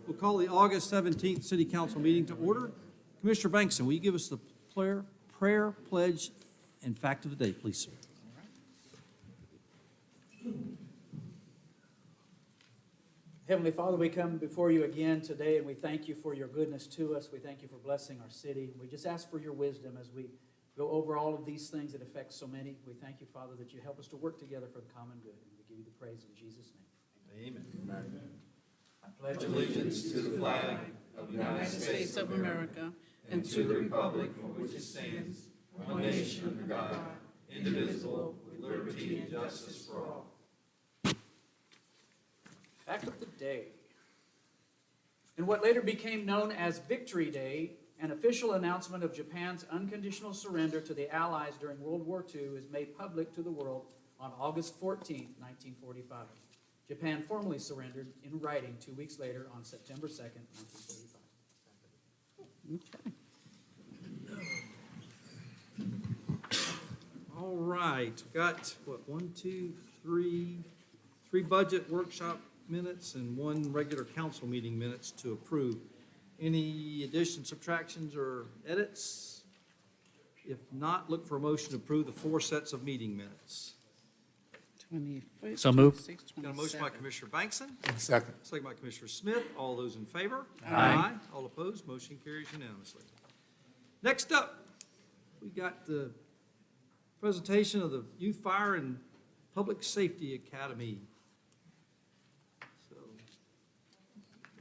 We'll call the August 17th City Council meeting to order. Commissioner Bankson, will you give us the prayer, pledge, and fact of the day, please, sir? Heavenly Father, we come before you again today, and we thank you for your goodness to us. We thank you for blessing our city. We just ask for your wisdom as we go over all of these things that affect so many. We thank you, Father, that you help us to work together for the common good. And we give you the praise in Jesus' name. Amen. I pledge Allegiance to the flag of the United States of America and to the republic for which it stands, one nation under God, indivisible, with liberty and justice for all. Fact of the day. In what later became known as Victory Day, an official announcement of Japan's unconditional surrender to the Allies during World War II is made public to the world on August 14, 1945. Japan formally surrendered in writing 2 weeks later on September 2nd, 1945. Okay. All right, we've got, three budget workshop minutes and one regular council meeting minutes to approve. Any additions, subtractions, or edits? If not, look for a motion to approve the 4 sets of meeting minutes. 25, So moved. 26, Got a motion by 27. Commissioner Bankson, Second. second by Commissioner Smith. All those in favor? Aye. All opposed? Motion carries unanimously. Next up, we got the presentation of the Youth Fire and Public Safety Academy. So,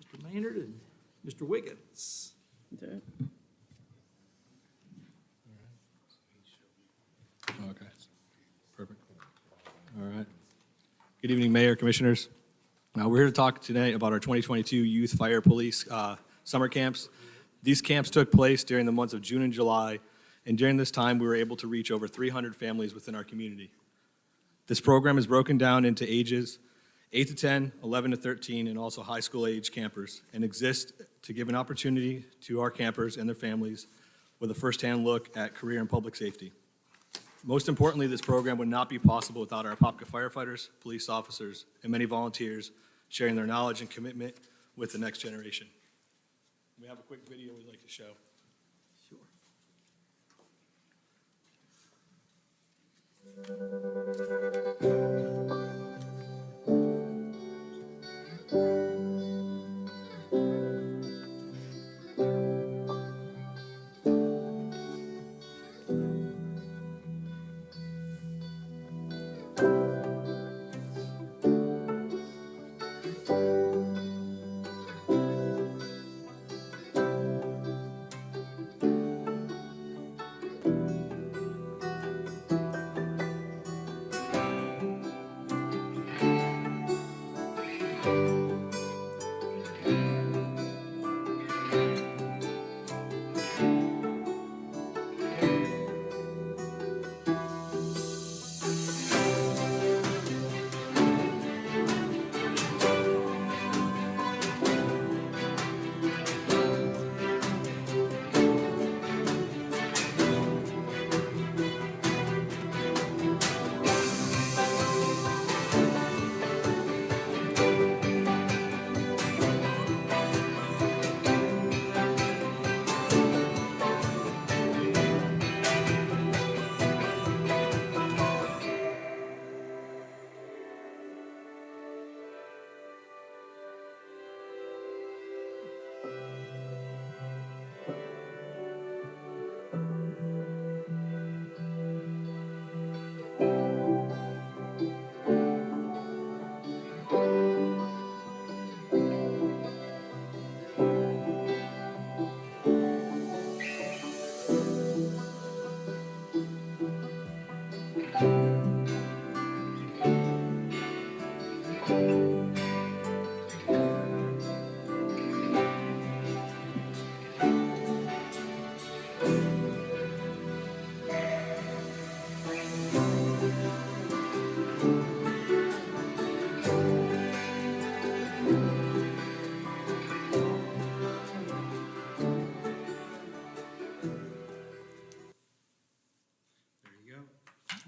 Mr. Maynard and Mr. Wiggins. Okay. Okay, perfect. All right. Good evening, Mayor, Commissioners. We're here to talk today about our 2022 Youth Fire Police summer camps. These camps took place during the months of June and July, and during this time, we were able to reach over 300 families within our community. This program is broken down into ages 8 to 10, 11 to 13, and also high school age campers, and exists to give an opportunity to our campers and their families with a firsthand look at career and public safety. Most importantly, this program would not be possible without our Apopka firefighters, police officers, and many volunteers sharing their knowledge and commitment with the next generation. We have a quick video we'd like to show. Sure.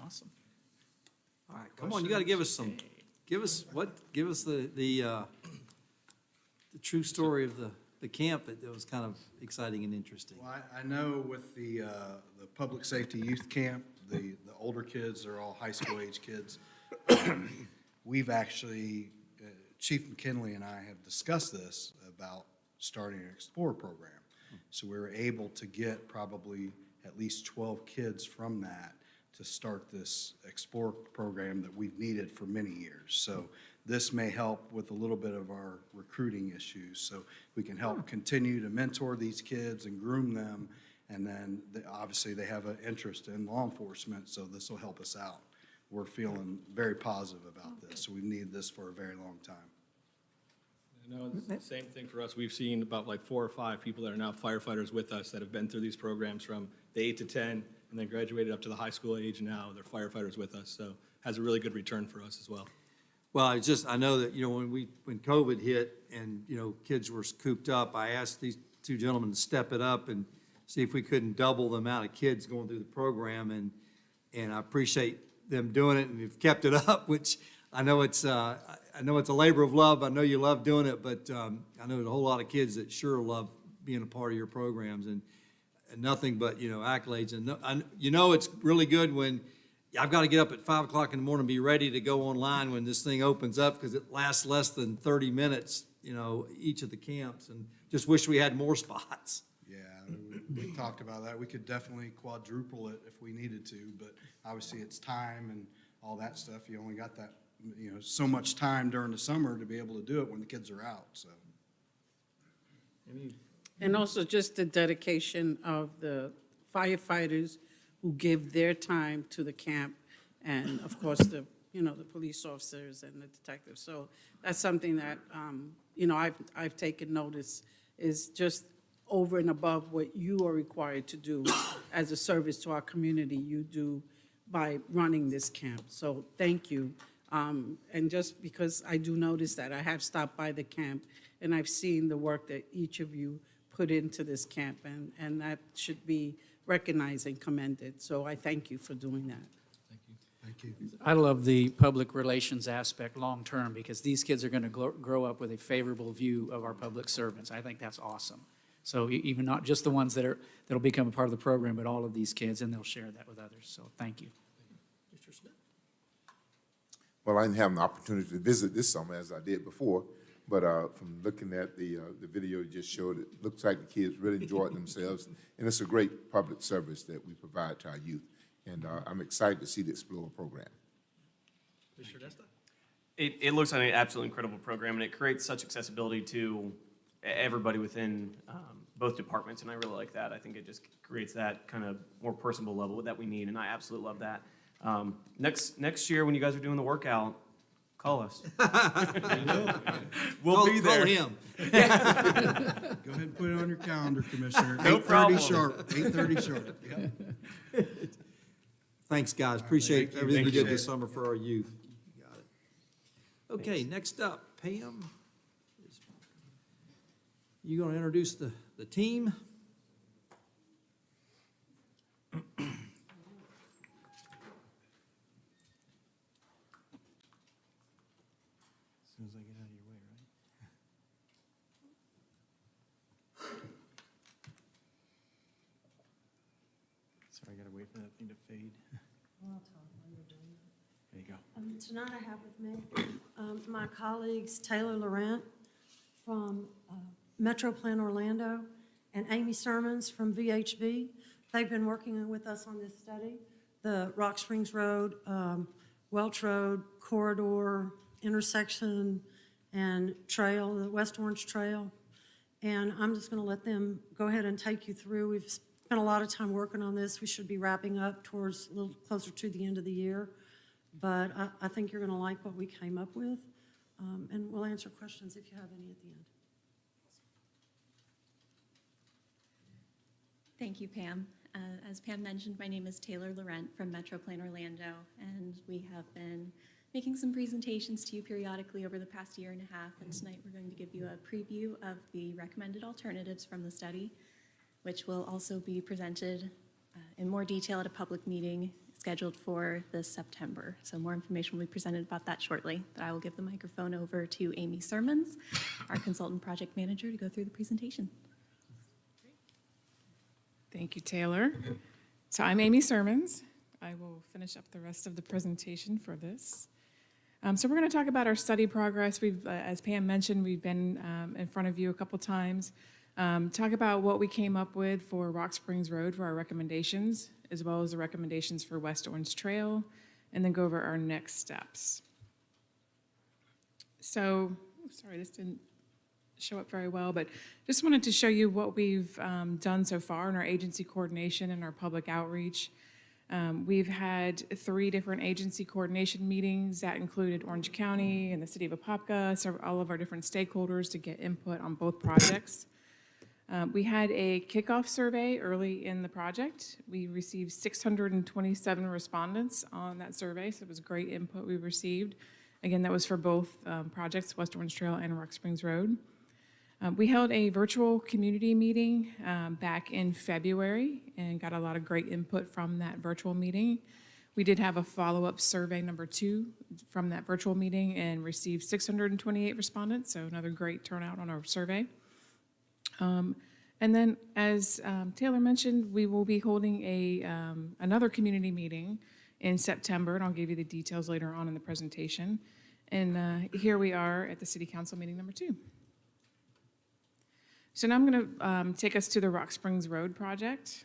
Awesome. All right, come on, you got to give us some, give us the the true story of the camp that was kind of exciting and interesting. Well, I know with the public safety youth camp, the older kids are all high school age kids. We've actually, Chief McKinley and I have discussed this about starting an Explorer program. So we were able to get probably at least 12 kids from that to start this Explorer program that we've needed for many years. So this may help with a little bit of our recruiting issues. So we can help continue to mentor these kids and groom them. And then obviously they have an interest in law enforcement, so this will help us out. We're feeling very positive about this. So we've needed this for a very long time. No, it's the same thing for us. We've seen about like 4 or 5 people that are now firefighters with us that have been through these programs from the 8 to 10 and then graduated up to the high school age, and now they're firefighters with us. So has a really good return for us as well. Well, I know that, when COVID hit and, kids were cooped up, I asked these 2 gentlemen to step it up and see if we couldn't double the amount of kids going through the program, and I appreciate them doing it, and they've kept it up, which I know it's a labor of love. I know you love doing it, but I know there's a whole lot of kids that sure love being a part of your programs, and nothing but, accolades. And it's really good when I've got to get up at 5 o'clock in the morning and be ready to go online when this thing opens up, because it lasts less than 30 minutes, each of the camps, and just wish we had more spots. Yeah, we talked about that. We could definitely quadruple it if we needed to, but obviously it's time and all that stuff. You only got that, so much time during the summer to be able to do it when the kids are out, so. And also just the dedication of the firefighters who give their time to the camp, and of course, the police officers and the detectives. So that's something that, I've taken notice is just over and above what you are required to do as a service to our community, you do by running this camp. So thank you. And just because I do notice that, I have stopped by the camp and I've seen the work that each of you put into this camp, and that should be recognized and commended. So I thank you for doing that. Thank you. I love the public relations aspect long-term, because these kids are going to grow up with a favorable view of our public servants. I think that's awesome. So even not just the ones that'll become a part of the program, but all of these kids, and they'll share that with others. So thank you. Mr. Smith? Well, I didn't have an opportunity to visit this summer as I did before, but from looking at the video you just showed, it looks like the kids really enjoyed themselves, and it's a great public service that we provide to our youth. And I'm excited to see the Explorer program. Mr. Nesta? It looks like an absolutely incredible program, and it creates such accessibility to everybody within both departments, and I really like that. I think it just creates that kind of more personable level that we need, and I absolutely love that. Next year, when you guys are doing the workout, call us. We'll be there. Call him. Go ahead and put it on your calendar, Commissioner. No 8:30 problem. sharp, 8:30 sharp. Yep. Thanks, guys. Appreciate Thank you. everything you did Appreciate this it. summer for our youth. You got it. Okay, next up, Pam. You going to introduce the team? As soon as I get out of your way, right? Sorry, I gotta wait for that thing to fade. I'll talk while you're doing it. There you go. Tonight I have with me my colleagues Taylor Laurent from Metro Plan Orlando and Amy Sermons from VHB. They've been working with us on this study, the Rock Springs Road, Welch Road corridor intersection and trail, the West Orange Trail. And I'm just going to let them go ahead and take you through. We've spent a lot of time working on this. We should be wrapping up towards a little closer to the end of the year. But I think you're going to like what we came up with. And we'll answer questions if you have any at the end. Thank you, Pam. As Pam mentioned, my name is Taylor Laurent from Metro Plan Orlando, and we have been making some presentations to you periodically over the past year and a half, and tonight we're going to give you a preview of the recommended alternatives from the study, which will also be presented in more detail at a public meeting scheduled for this September. So more information will be presented about that shortly. But I will give the microphone over to Amy Sermons, our consultant project manager, to go through the presentation. Thank you, Taylor. So I'm Amy Sermons. I will finish up the rest of the presentation for this. So we're going to talk about our study progress. As Pam mentioned, we've been in front of you a couple times. Talk about what we came up with for Rock Springs Road for our recommendations, as well as the recommendations for West Orange Trail, and then go over our next steps. So, sorry, this didn't show up very well, but just wanted to show you what we've done so far in our agency coordination and our public outreach. We've had 3 different agency coordination meetings that included Orange County and the city of Apopka, so all of our different stakeholders to get input on both projects. We had a kickoff survey early in the project. We received 627 respondents on that survey, so it was great input we received. Again, that was for both projects, West Orange Trail and Rock Springs Road. We held a virtual community meeting back in February and got a lot of great input from that virtual meeting. We did have a follow-up survey number 2 from that virtual meeting and received 628 respondents, so another great turnout on our survey. And then, as Taylor mentioned, we will be holding another community meeting in September, and I'll give you the details later on in the presentation. And here we are at the City Council meeting number 2. So now I'm going to take us to the Rock Springs Road project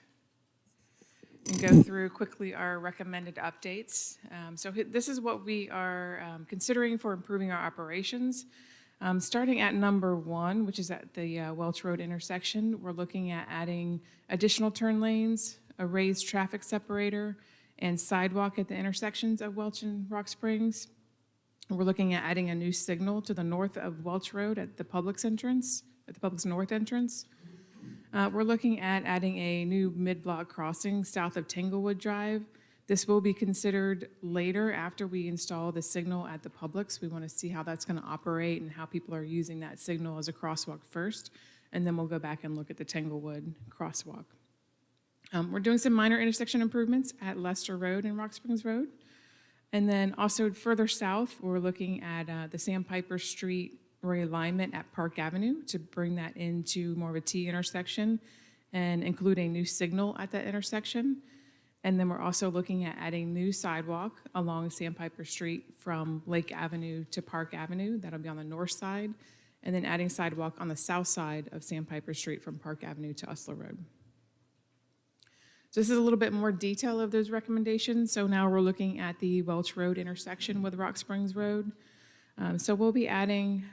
and go through quickly our recommended updates. So this is what we are considering for improving our operations. Starting at number 1, which is at the Welch Road intersection, we're looking at adding additional turn lanes, a raised traffic separator, and sidewalk at the intersections of Welch and Rock Springs. We're looking at adding a new signal to the north of Welch Road at the Publix entrance, at the Publix north entrance. We're looking at adding a new mid-block crossing south of Tanglewood Drive. This will be considered later after we install the signal at the Publix. We want to see how that's going to operate and how people are using that signal as a crosswalk first, and then we'll go back and look at the Tanglewood crosswalk. We're doing some minor intersection improvements at Lester Road and Rock Springs Road. And then also further south, we're looking at the Sandpiper Street realignment at Park Avenue to bring that into more of a T intersection and include a new signal at that intersection. And then we're also looking at adding new sidewalk along Sandpiper Street from Lake Avenue to Park Avenue. That'll be on the north side. And then adding sidewalk on the south side of Sandpiper Street from Park Avenue to Usler Road. So this is a little bit more detail of those recommendations. So now we're looking at the Welch Road intersection with Rock Springs Road. So we'll be adding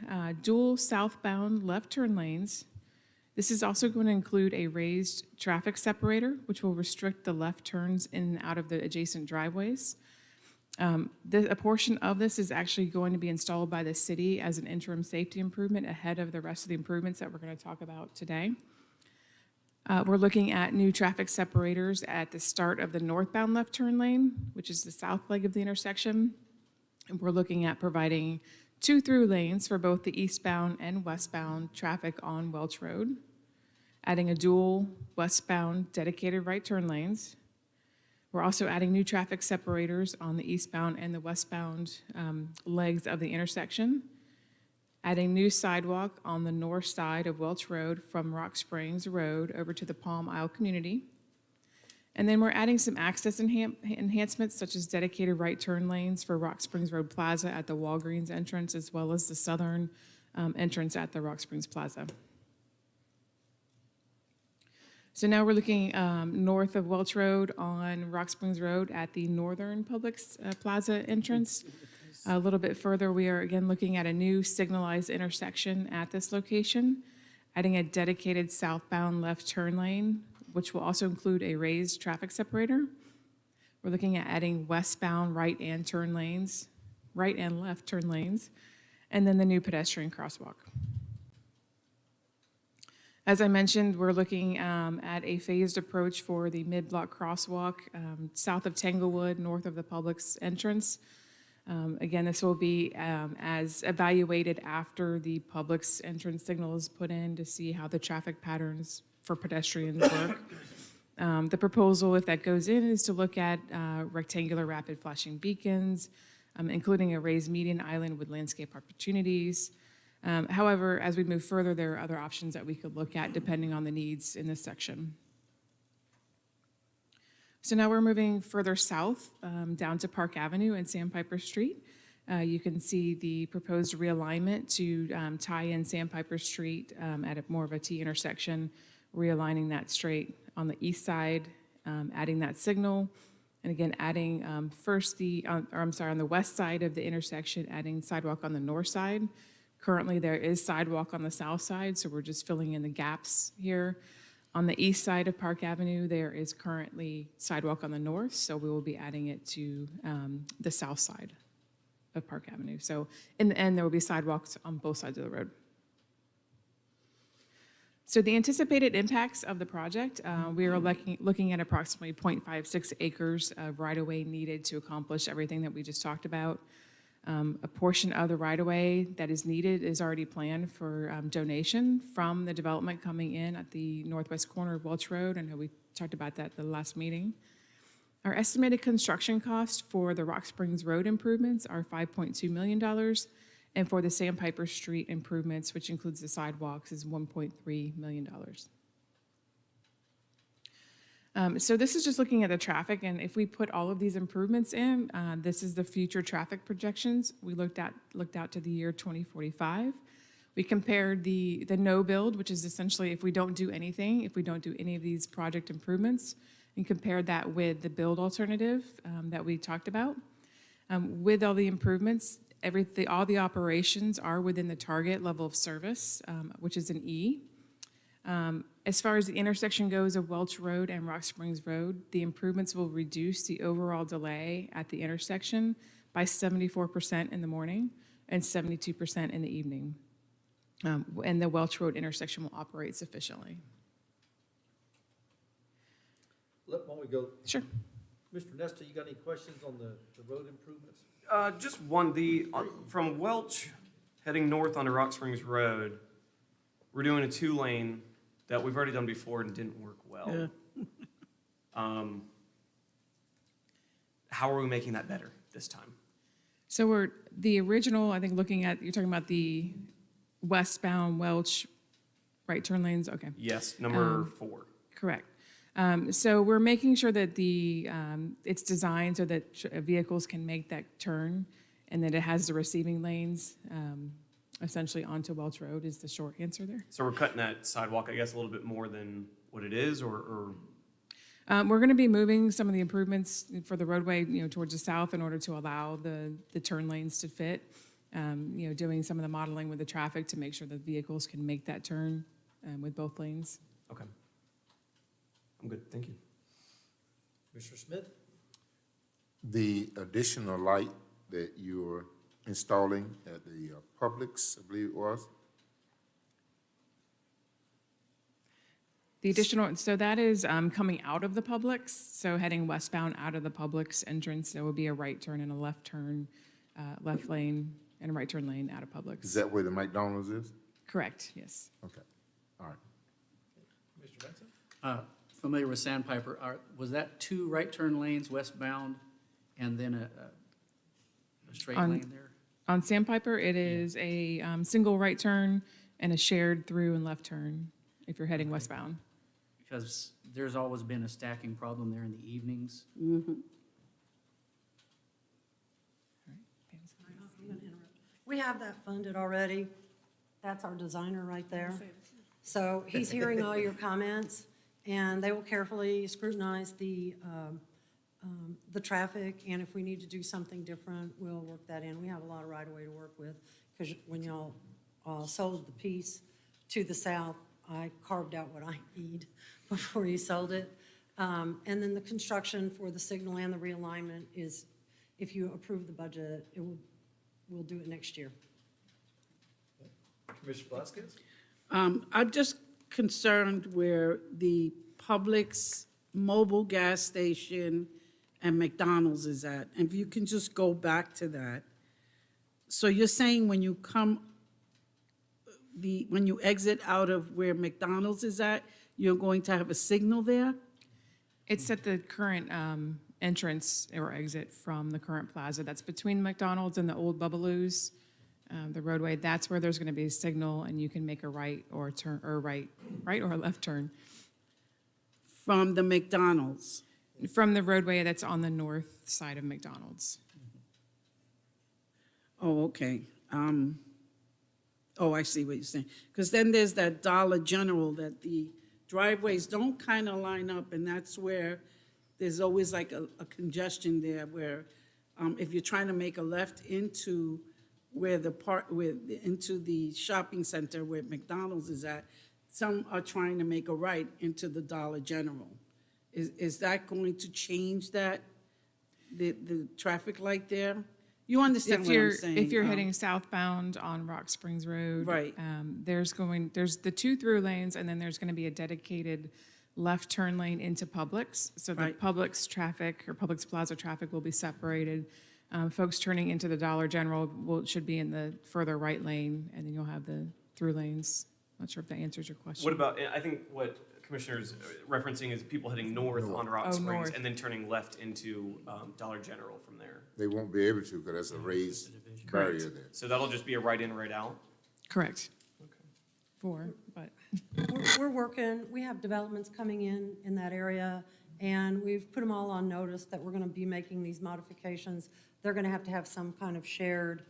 dual southbound left turn lanes. This is also going to include a raised traffic separator, which will restrict the left turns in and out of the adjacent driveways. A portion of this is actually going to be installed by the city as an interim safety improvement ahead of the rest of the improvements that we're going to talk about today. We're looking at new traffic separators at the start of the northbound left turn lane, which is the south leg of the intersection. And we're looking at providing 2 through lanes for both the eastbound and westbound traffic on Welch Road, adding a dual westbound dedicated right turn lanes. We're also adding new traffic separators on the eastbound and the westbound legs of the intersection, adding new sidewalk on the north side of Welch Road from Rock Springs Road over to the Palm Isle community. And then we're adding some access enhancements such as dedicated right turn lanes for Rock Springs Road Plaza at the Walgreens entrance, as well as the southern entrance at the Rock Springs Plaza. So now we're looking north of Welch Road on Rock Springs Road at the northern Publix Plaza entrance. A little bit further, we are again looking at a new signalized intersection at this location, adding a dedicated southbound left turn lane, which will also include a raised traffic separator. We're looking at adding westbound right and left turn lanes, and then the new pedestrian crosswalk. As I mentioned, we're looking at a phased approach for the mid-block crosswalk south of Tanglewood, north of the Publix entrance. Again, this will be as evaluated after the Publix entrance signal is put in to see how the traffic patterns for pedestrians work. The proposal, if that goes in, is to look at rectangular rapid flashing beacons, including a raised median island with landscape opportunities. However, as we move further, there are other options that we could look at depending on the needs in this section. So now we're moving further south, down to Park Avenue and Sandpiper Street. You can see the proposed realignment to tie in Sandpiper Street at more of a T intersection, realigning that straight on the east side, adding that signal, and again, adding on the west side of the intersection, adding sidewalk on the north side. Currently, there is sidewalk on the south side, so we're just filling in the gaps here. On the east side of Park Avenue, there is currently sidewalk on the north, so we will be adding it to the south side of Park Avenue. So in the end, there will be sidewalks on both sides of the road. So the anticipated impacts of the project, we are looking at approximately 0.56 acres of right-of-way needed to accomplish everything that we just talked about. A portion of the right-of-way that is needed is already planned for donation from the development coming in at the northwest corner of Welch Road. I know we talked about that at the last meeting. Our estimated construction cost for the Rock Springs Road improvements are $5.2 million, and for the Sandpiper Street improvements, which includes the sidewalks, is $1.3 million. So this is just looking at the traffic, and if we put all of these improvements in, this is the future traffic projections. We looked out to the year 2045. We compared the no build, which is essentially if we don't do anything, if we don't do any of these project improvements, and compared that with the build alternative that we talked about. With all the improvements, all the operations are within the target level of service, which is an E. As far as the intersection goes of Welch Road and Rock Springs Road, the improvements will reduce the overall delay at the intersection by 74% in the morning and 72% in the evening. And the Welch Road intersection will operate sufficiently. Why don't we go, Sure. Mr. Nestor, you got any questions on the road improvements? Just one, from Welch heading north onto Rock Springs Road, we're doing a 2-lane that we've already done before and didn't work well. Yeah. How are we making that better this time? So the original, I think you're talking about the westbound Welch right turn lanes, okay. Yes, number 4. Correct. So we're making sure that it's designed so that vehicles can make that turn and that it has the receiving lanes essentially onto Welch Road is the short answer there. So we're cutting that sidewalk, I guess, a little bit more than what it is, or? We're going to be moving some of the improvements for the roadway, towards the south in order to allow the turn lanes to fit. Doing some of the modeling with the traffic to make sure that vehicles can make that turn with both lanes. Okay. I'm good, thank you. Mr. Smith? The additional light that you're installing at the Publix, I believe it was, The additional, so that is coming out of the Publix, so heading westbound out of the Publix entrance, there will be a right turn and a left turn, left lane and a right turn lane out of Publix. is that where the McDonald's is? Correct, yes. Okay, all right. Mr. Benson? Familiar with Sandpiper, was that 2 right turn lanes westbound and then a straight lane there? On Sandpiper, it is a single right turn and a shared through and left turn if you're heading westbound. Because there's always been a stacking problem there in the evenings. We have that funded already. That's our designer right there. So he's hearing all your comments, and they will carefully scrutinize the traffic, and if we need to do something different, we'll work that in. We have a lot of right-of-way to work with, because when y'all sold the piece to the south, I carved out what I need before you sold it. And then the construction for the signal and the realignment is, if you approve the budget, we'll do it next year. Commissioner Vasquez? I'm just concerned where the Publix mobile gas station and McDonald's is at. And if you can just go back to that. So you're saying when you exit out of where McDonald's is at, you're going to have a signal there? It's at the current entrance or exit from the current plaza. That's between McDonald's and the old Bubbaloo's, the roadway. That's where there's going to be a signal, and you can make a right or a turn, or right or a left turn From the McDonald's. from the roadway that's on the north side of McDonald's. Oh, okay. Oh, I see what you're saying. Because then there's that Dollar General that the driveways don't kind of line up, and that's where there's always like a congestion there where if you're trying to make a left into where into the shopping center where McDonald's is at, some are trying to make a right into the Dollar General. Is that going to change that, the traffic light there? You understand what I'm saying? If you're heading southbound on Rock Springs Road. Right. There's the 2 through lanes, and then there's going to be a dedicated left turn lane into Publix. So the Right. Publix traffic, or Publix Plaza traffic, will be separated. Folks turning into the Dollar General should be in the further right lane, and then you'll have the through lanes. Not sure if that answers your question. What about, I think what Commissioner's referencing is people heading north on Rock Oh, Springs north. and then turning left into Dollar General from there. They won't be able to because there's a raised barrier there. So that'll just be a right in, right out? Correct. 4, but. We're working, we have developments coming in that area, and we've put them all on notice that we're going to be making these modifications. They're going to have some kind of shared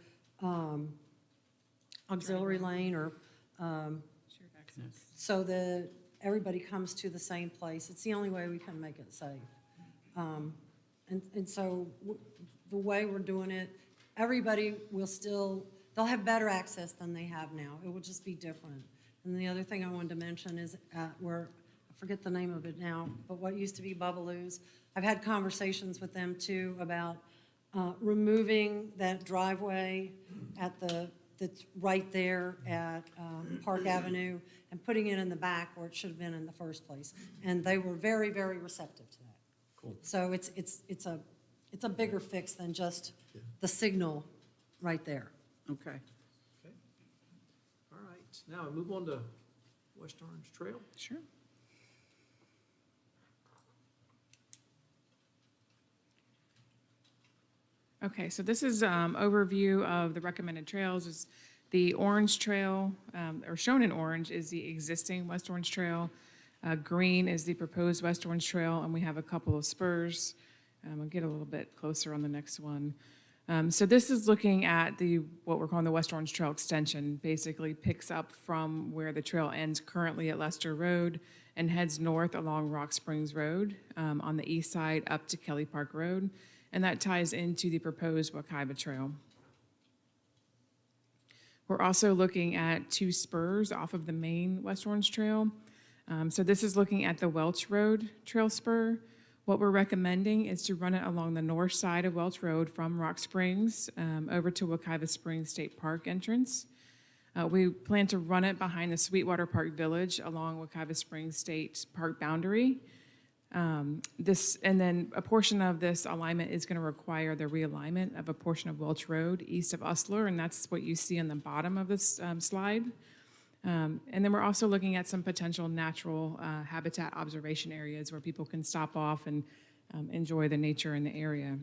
auxiliary lane or, Shared access. so that everybody comes to the same place. It's the only way we can make it safe. And so the way we're doing it, everybody will still, they'll have better access than they have now. It will just be different. And the other thing I wanted to mention is where, I forget the name of it now, but what used to be Bubbaloo's, I've had conversations with them too about removing that driveway that's right there at Park Avenue and putting it in the back where it should have been in the first place. And they were very, very receptive to that. Cool. So it's a bigger fix than just the signal right there. Okay. Okay. All right, now we move on to West Orange Trail. Sure. Okay, so this is overview of the recommended trails. Is the orange trail, or shown in orange, is the existing West Orange Trail. Green is the proposed West Orange Trail, and we have a couple of spurs. I'll get a little bit closer on the next one. So this is looking at what we're calling the West Orange Trail extension. Basically picks up from where the trail ends currently at Lester Road and heads north along Rock Springs Road on the east side up to Kelly Park Road. And that ties into the proposed Wekiva Trail. We're also looking at 2 spurs off of the main West Orange Trail. So this is looking at the Welch Road Trail spur. What we're recommending is to run it along the north side of Welch Road from Rock Springs over to Wekiva Springs State Park entrance. We plan to run it behind the Sweetwater Park Village along Wekiva Springs State Park boundary. And then a portion of this alignment is going to require the realignment of a portion of Welch Road east of Ustler, and that's what you see on the bottom of this slide. And then we're also looking at some potential natural habitat observation areas where people can stop off and enjoy the nature in the area.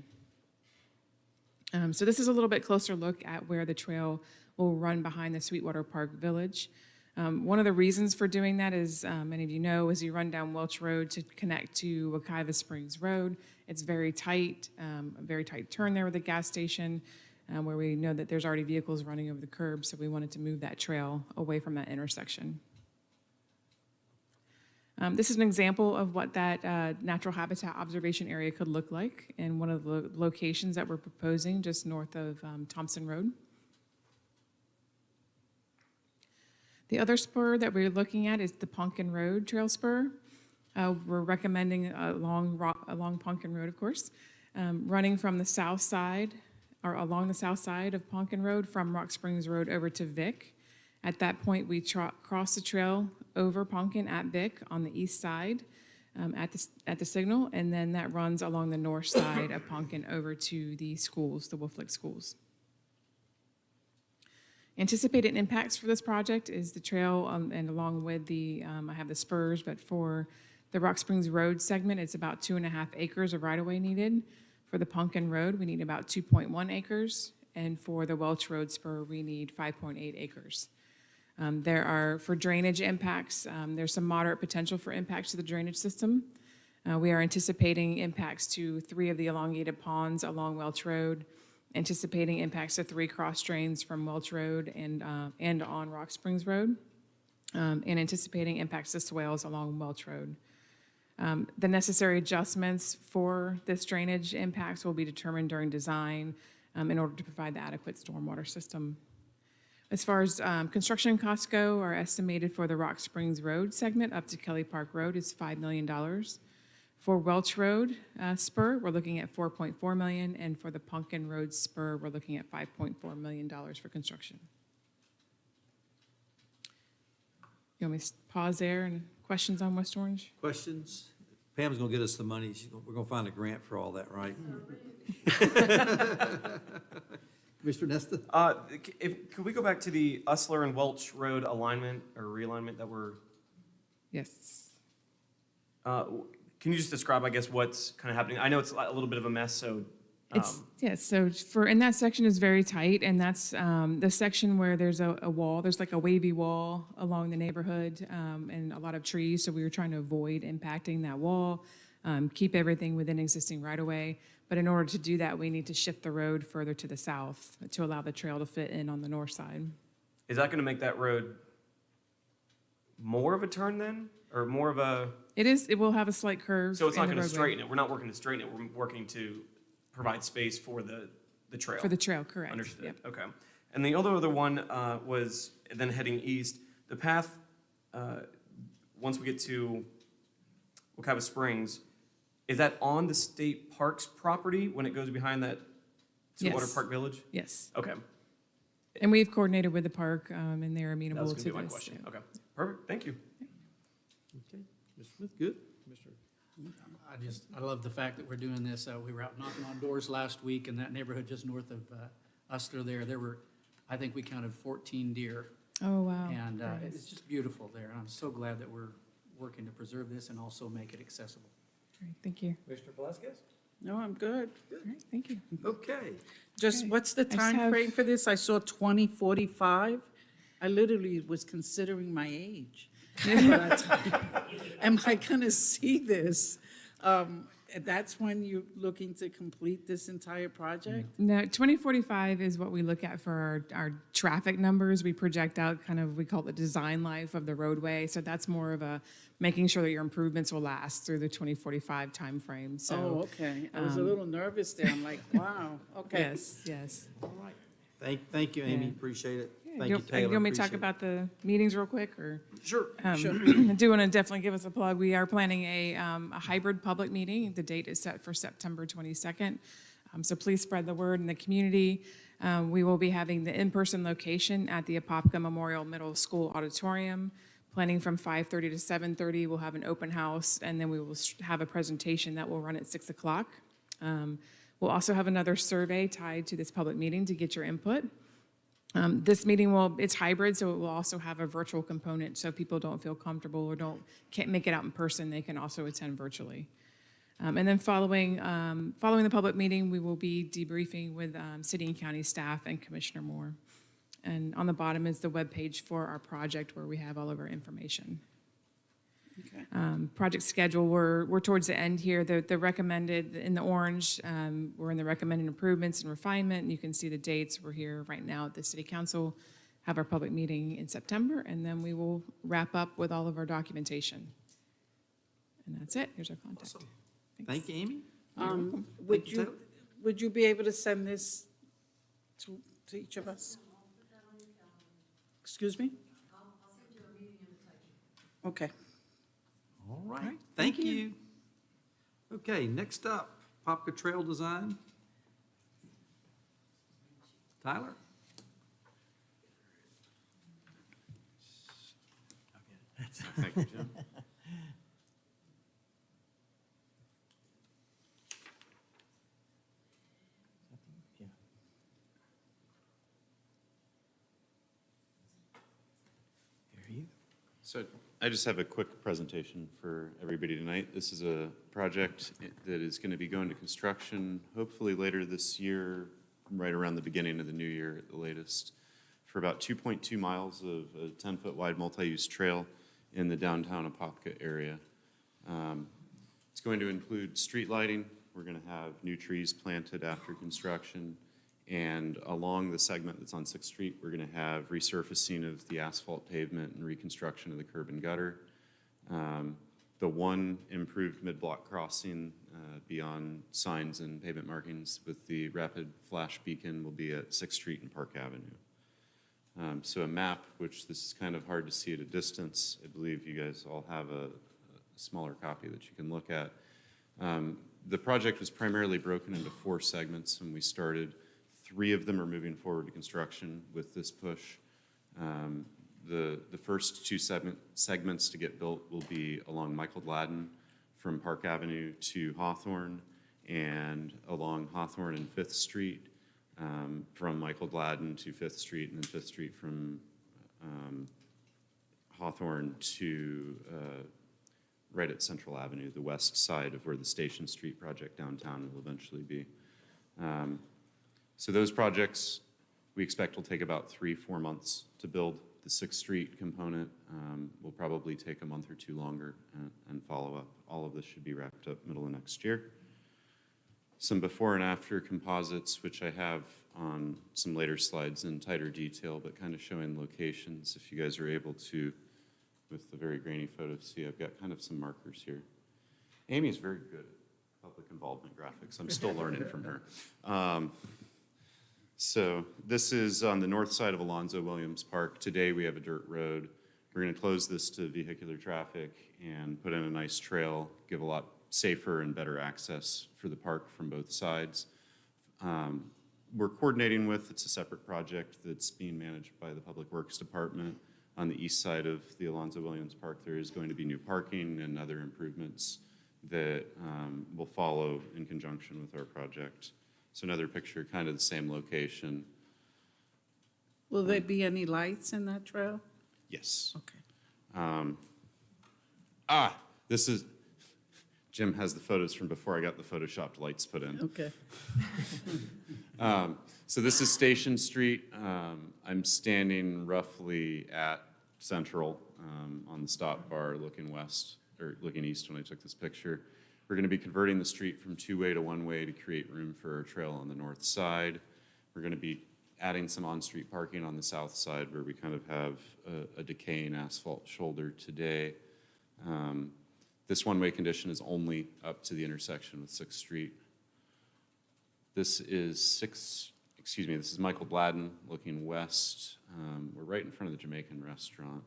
So this is a little bit closer look at where the trail will run behind the Sweetwater Park Village. One of the reasons for doing that is, many of you know, is you run down Welch Road to connect to Wekiva Springs Road. It's very tight, a very tight turn there with a gas station, where we know that there's already vehicles running over the curb, so we wanted to move that trail away from that intersection. This is an example of what that natural habitat observation area could look like in one of the locations that we're proposing just north of Thompson Road. The other spur that we're looking at is the Ponkin Road Trail Spur. We're recommending along Ponkin Road, of course, running from the south side, or along the south side of Ponkin Road from Rock Springs Road over to Vic. At that point, we cross the trail over Ponkin at Vic on the east side at the signal, and then that runs along the north side of Ponkin over to the schools, the Wolf Lick schools. Anticipated impacts for this project is the trail, and along with I have the spurs, but for The Rock Springs Road segment, it's about 2.5 acres of right-of-way needed. For the Pumpkin Road, we need about 2.1 acres. And for the Welch Road spur, we need 5.8 acres. For drainage impacts, there's some moderate potential for impacts to the drainage system. We are anticipating impacts to 3 of the elongated ponds along Welch Road, anticipating impacts to 3 cross drains from Welch Road and on Rock Springs Road, and anticipating impacts to swales along Welch Road. The necessary adjustments for this drainage impacts will be determined during design in order to provide the adequate stormwater system. As far as construction costs go, are estimated for the Rock Springs Road segment up to Kelly Park Road is $5 million. For Welch Road spur, we're looking at $4.4 million, and for the Pumpkin Road spur, we're looking at $5.4 million for construction. You want me to pause there and questions on West Orange? Questions? Pam's gonna get us the money. We're gonna find a grant for all that, right? Mr. Nesta? Could we go back to the Usler and Welch Road alignment or realignment that we're, Yes. can you just describe, I guess, what's kind of happening? I know it's a little bit of a mess, so. So in that section is very tight, and that's the section where there's a wall, there's like a wavy wall along the neighborhood, and a lot of trees, so we were trying to avoid impacting that wall, keep everything within existing right-of-way. But in order to do that, we need to shift the road further to the south to allow the trail to fit in on the north side. Is that going to make that road more of a turn then? Or more of a, It will have a slight curve. so it's not in the going to roadway. straighten it? We're not working to straighten it, we're working to provide space for the trail? For the trail, correct. Understood, Yep. okay. And the other one was then heading east. The path, once we get to Wekiva Springs, is that on the state parks property when it goes behind that Sweetwater Yes. Park Village? Yes. Okay, And we've coordinated with the park, and they're that amenable was to gonna be my this. question. Okay, perfect, thank you. Okay, Mr. Smith, good? Mr. I love the fact that we're doing this. We were out knocking on doors last week in that neighborhood just north of Usler there. There were, I think we counted 14 deer. Oh, wow. And Nice. it's just beautiful there. And I'm so glad that we're working to preserve this and also make it accessible. All right, thank you. Commissioner Velasquez? No, I'm good. All right, thank you. Okay. Just, Okay. what's the just time have- frame for this? I saw 2045. I literally was considering my age. Am I gonna see this? That's when you're looking to complete this entire project? No, 2045 is what we look at for our traffic numbers. We project out kind of, we call it the design life of the roadway. So that's more of a making sure that your improvements will last through the 2045 timeframe. So, Oh, okay. I was a little nervous there. I'm like, wow, okay. yes, yes. All right. Thank you, Amy, Yeah. appreciate it. Yeah, Thank you, Taylor. You want me to talk appreciate it. about the meetings real quick, or? Sure, sure. I do want to definitely give us a plug. We are planning a hybrid public meeting. The date is set for September 22nd. So please spread the word in the community. We will be having the in-person location at the Apopka Memorial Middle School Auditorium. Planning from 5:30 to 7:30. We'll have an open house, and then we will have a presentation that will run at 6 o'clock. We'll also have another survey tied to this public meeting to get your input. This meeting it's hybrid, so it will also have a virtual component, so people don't feel comfortable or can't make it out in person, they can also attend virtually. And then following the public meeting, we will be debriefing with city and county staff and Commissioner Moore. And on the bottom is the webpage for our project where we have all of our information. Okay. Project schedule, we're towards the end here. The recommended, in the orange, we're in the recommended improvements and refinement. And you can see the dates. We're here right now at the city council, have our public meeting in September, and then we will wrap up with all of our documentation. And that's it. Here's our contact. Awesome. Thanks. Thank you, Amy. Would Thank you, Taylor. would you be able to send this to each of us? Excuse me? I'll send you a meeting invitation. Okay. All right, thank you. Okay, next up, Apopka Trail Design. Tyler? Thank you, Jim. So I just have a quick presentation for everybody tonight. This is a project that is going to be going to construction hopefully later this year, right around the beginning of the new year at the latest, for about 2.2 miles of a 10-foot wide multi-use trail in the downtown Apopka area. It's going to include street lighting. We're going to have new trees planted after construction. And along the segment that's on 6th Street, we're going to have resurfacing of the asphalt pavement and reconstruction of the curb and gutter. The one improved mid-block crossing beyond signs and pavement markings with the rapid flash beacon will be at 6th Street and Park Avenue. So a map, which this is kind of hard to see at a distance. I believe you guys all have a smaller copy that you can look at. The project was primarily broken into 4 segments when we started. 3 of them are moving forward to construction with this push. The first 2 segments to get built will be along Michael Gladden from Park Avenue to Hawthorne, and along Hawthorne and 5th Street from Michael Gladden to 5th Street, and then 5th Street from Hawthorne to right at Central Avenue, the west side of where the Station Street project downtown will eventually be. So those projects we expect will take about 3-4 months to build. The 6th Street component will probably take a month or 2 longer and follow up. All of this should be wrapped up middle of next year. Some before and after composites, which I have on some later slides in tighter detail, but kind of showing locations. If you guys are able to, with the very grainy photo, see I've got kind of some markers here. Amy's very good at public involvement graphics. I'm still learning from her. So this is on the north side of Alonzo Williams Park. Today we have a dirt road. We're going to close this to vehicular traffic and put in a nice trail, give a lot safer and better access for the park from both sides. We're coordinating with, it's a separate project that's being managed by the Public Works Department. On the east side of the Alonzo Williams Park, there is going to be new parking and other improvements that will follow in conjunction with our project. So another picture, kind of the same location. Will there be any lights in that trail? Yes. Okay. This is, Jim has the photos from before I got the Photoshopped lights put in. Okay. So this is Station Street. I'm standing roughly at Central on the stop bar looking west, or looking east when I took this picture. We're going to be converting the street from 2-way to 1-way to create room for our trail on the north side. We're going to be adding some on-street parking on the south side where we kind of have a decaying asphalt shoulder today. This 1-way condition is only up to the intersection with 6th Street. This is this is Michael Gladden looking west. We're right in front of the Jamaican restaurant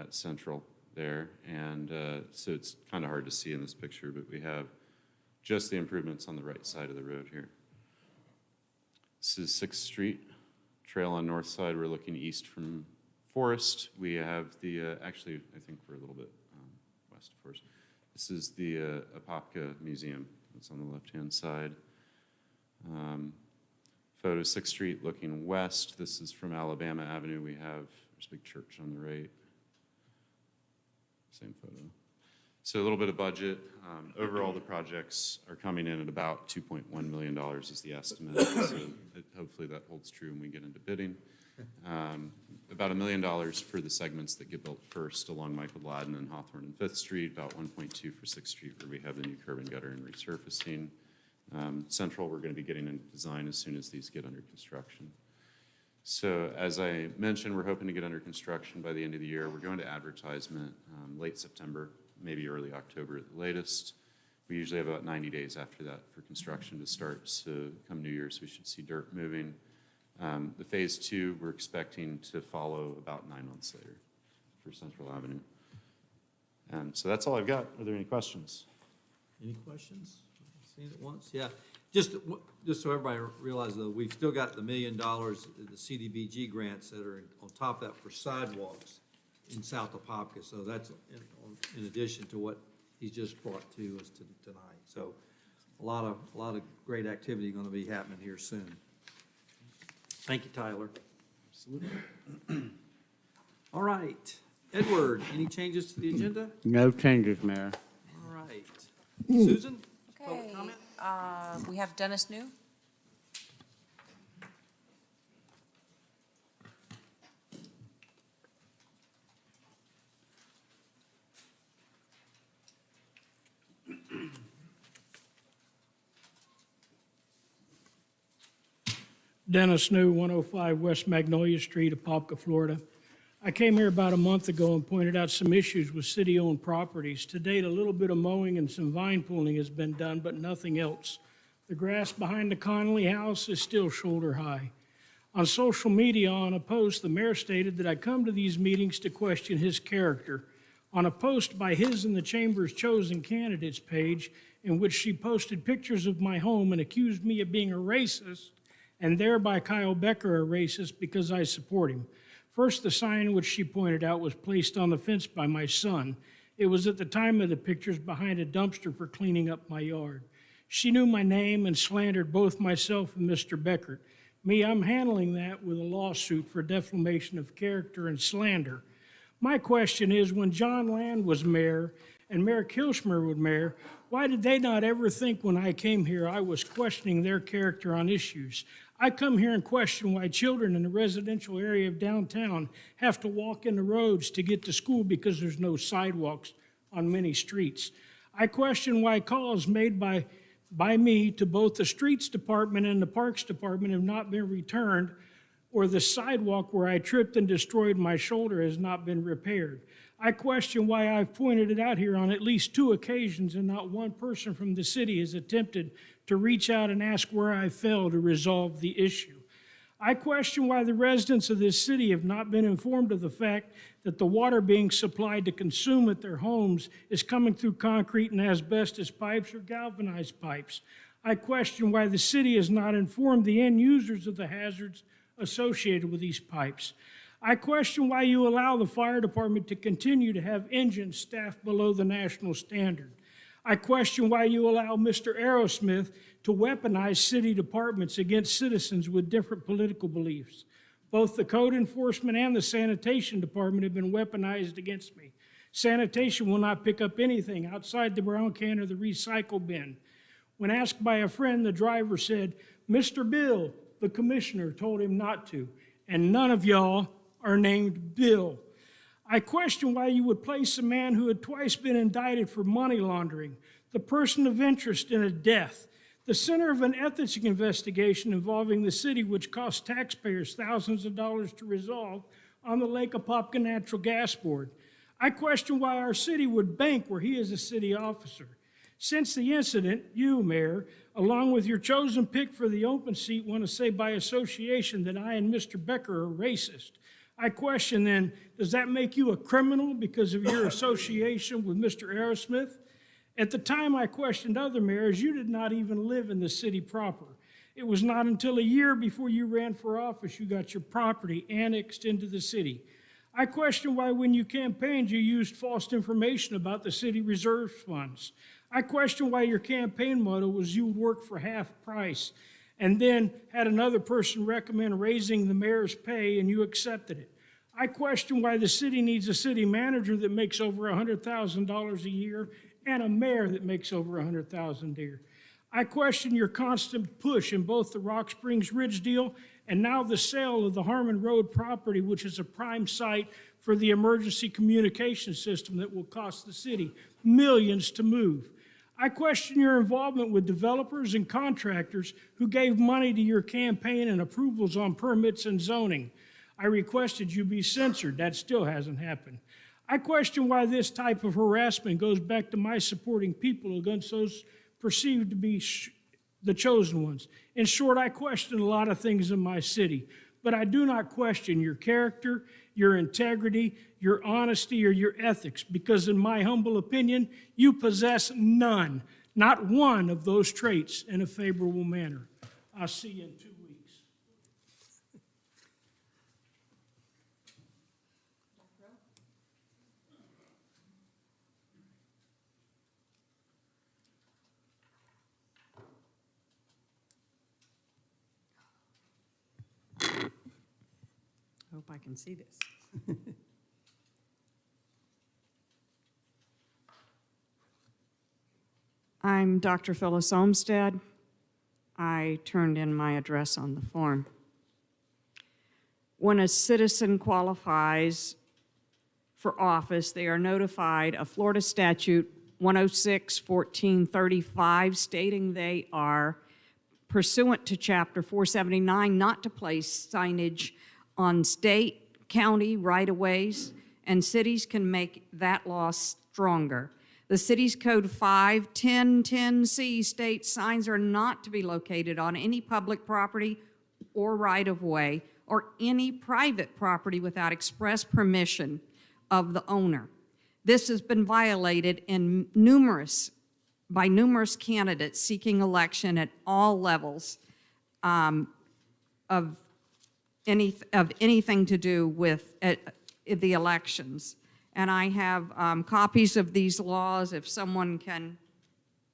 at Central there. And so it's kind of hard to see in this picture, but we have just the improvements on the right side of the road here. This is 6th Street, trail on north side. We're looking east from Forest. We have the, actually, I think we're a little bit west of Forest. This is the Apopka Museum. It's on the left-hand side. Photo 6th Street looking west. This is from Alabama Avenue. We have, there's a big church on the right. Same photo. So a little bit of budget. Overall, the projects are coming in at about $2.1 million is the estimate. So hopefully that holds true when we get into bidding. About $1 million for the segments that get built first along Michael Gladden and Hawthorne and 5th Street, about 1.2 for 6th Street where we have the new curb and gutter and resurfacing. Central, we're going to be getting into design as soon as these get under construction. So as I mentioned, we're hoping to get under construction by the end of the year. We're going to advertisement late September, maybe early October at the latest. We usually have about 90 days after that for construction to start. So come New Year's, we should see dirt moving. The phase 2, we're expecting to follow about 9 months later for Central Avenue. So that's all I've got. Are there any questions? Any questions? Seen it once? Yeah. Just so everybody realizes, though, we've still got the $1 million, the CDBG grants that are on top of that for sidewalks in South Apopka. So that's in addition to what he's just brought to us tonight. So a lot of great activity going to be happening here soon. Thank you, Tyler. Absolutely. All right. Edward, any changes to the agenda? No changes, Mayor. All right. Susan? Public Okay, comment? we have Dennis New. Dennis New, 105 West Magnolia Street, Apopka, Florida. I came here about a month ago and pointed out some issues with city-owned properties. To date, a little bit of mowing and some vine pulling has been done, but nothing else. The grass behind the Connolly house is still shoulder high. On social media, on a post, the mayor stated that I come to these meetings to question his character. On a post by his and the chamber's chosen candidates page, in which she posted pictures of my home and accused me of being a racist, and thereby Kyle Becker a racist because I support him. First, the sign which she pointed out was placed on the fence by my son. It was at the time of the pictures behind a dumpster for cleaning up my yard. She knew my name and slandered both myself and Mr. Beckert. Me, I'm handling that with a lawsuit for defamation of character and slander. My question is, when John Land was mayor and Mayor Kilschmer was mayor, why did they not ever think when I came here I was questioning their character on issues? I come here and question why children in the residential area of downtown have to walk in the roads to get to school because there's no sidewalks on many streets. I question why calls made by me to both the streets department and the parks department have not been returned, or the sidewalk where I tripped and destroyed my shoulder has not been repaired. I question why I've pointed it out here on at least 2 occasions and not one person from the city has attempted to reach out and ask where I fell to resolve the issue. I question why the residents of this city have not been informed of the fact that the water being supplied to consume at their homes is coming through concrete and asbestos pipes or galvanized pipes. I question why the city has not informed the end users of the hazards associated with these pipes. I question why you allow the fire department to continue to have engines staffed below the national standard. I question why you allow Mr. Aerosmith to weaponize city departments against citizens with different political beliefs. Both the code enforcement and the sanitation department have been weaponized against me. Sanitation will not pick up anything outside the brown can or the recycle bin. When asked by a friend, the driver said, "Mr. Bill," the commissioner told him not to, and none of y'all are named Bill. I question why you would place a man who had twice been indicted for money laundering, the person of interest in a death, the center of an ethics investigation involving the city, which cost taxpayers thousands of dollars to resolve, on the Lake Apopka Natural Gas Board. I question why our city would bank where he is a city officer. Since the incident, you, Mayor, along with your chosen pick for the open seat, want to say by association that I and Mr. Becker are racist. I question then, does that make you a criminal because of your association with Mr. Aerosmith? At the time I questioned other mayors, you did not even live in the city proper. It was not until a year before you ran for office you got your property annexed into the city. I question why when you campaigned you used false information about the city reserve funds. I question why your campaign motto was you would work for half price, and then had another person recommend raising the mayor's pay and you accepted it. I question why the city needs a city manager that makes over $100,000 a year and a mayor that makes over $100,000 a year. I question your constant push in both the Rock Springs Ridge deal and now the sale of the Harmon Road property, which is a prime site for the emergency communication system that will cost the city millions to move. I question your involvement with developers and contractors who gave money to your campaign and approvals on permits and zoning. I requested you be censored. That still hasn't happened. I question why this type of harassment goes back to my supporting people against those perceived to be the chosen ones. In short, I question a lot of things in my city, but I do not question your character, your integrity, your honesty, or your ethics, because in my humble opinion, you possess none, not one of those traits in a favorable manner. I'll see you in 2 weeks. I hope I can see this. I'm Dr. Phyllis Olmsted. I turned in my address on the form. When a citizen qualifies for office, they are notified of Florida Statute 106-1435 stating they are pursuant to Chapter 479 not to place signage on state, county right-of-ways, and cities can make that law stronger. The city's Code 51010C states signs are not to be located on any public property or right-of-way or any private property without express permission of the owner. This has been violated in by numerous candidates seeking election at all levels of anything to do with the elections. And I have copies of these laws if someone can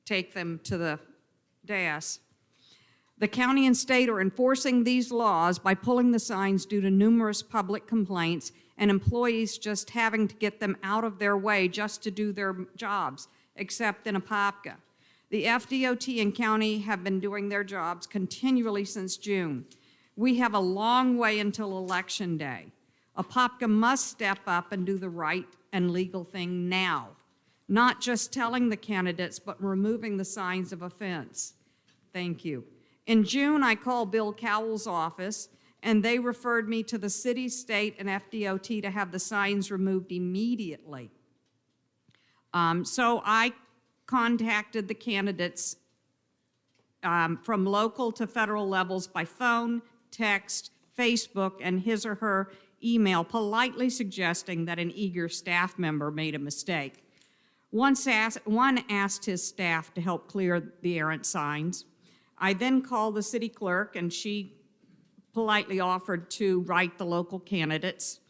take them to the dais. The county and state are enforcing these laws by pulling the signs due to numerous public complaints and employees just having to get them out of their way just to do their jobs, except in Apopka. The FDOT and county have been doing their jobs continually since June. We have a long way until Election Day. Apopka must step up and do the right and legal thing now, not just telling the candidates, but removing the signs of offense. Thank you. In June, I called Bill Cowell's office, and they referred me to the city, state, and FDOT to have the signs removed immediately. So I contacted the candidates from local to federal levels by phone, text, Facebook, and his or her email, politely suggesting that an eager staff member made a mistake. One asked his staff to help clear the errant signs. I then called the city clerk, and she politely offered to write the local candidates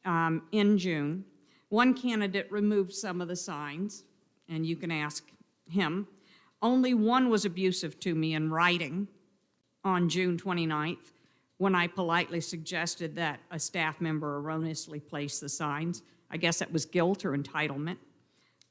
in June. One candidate removed some of the signs, and you can ask him. Only one was abusive to me in writing on June 29th, when I politely suggested that a staff member erroneously placed the signs. I guess that was guilt or entitlement.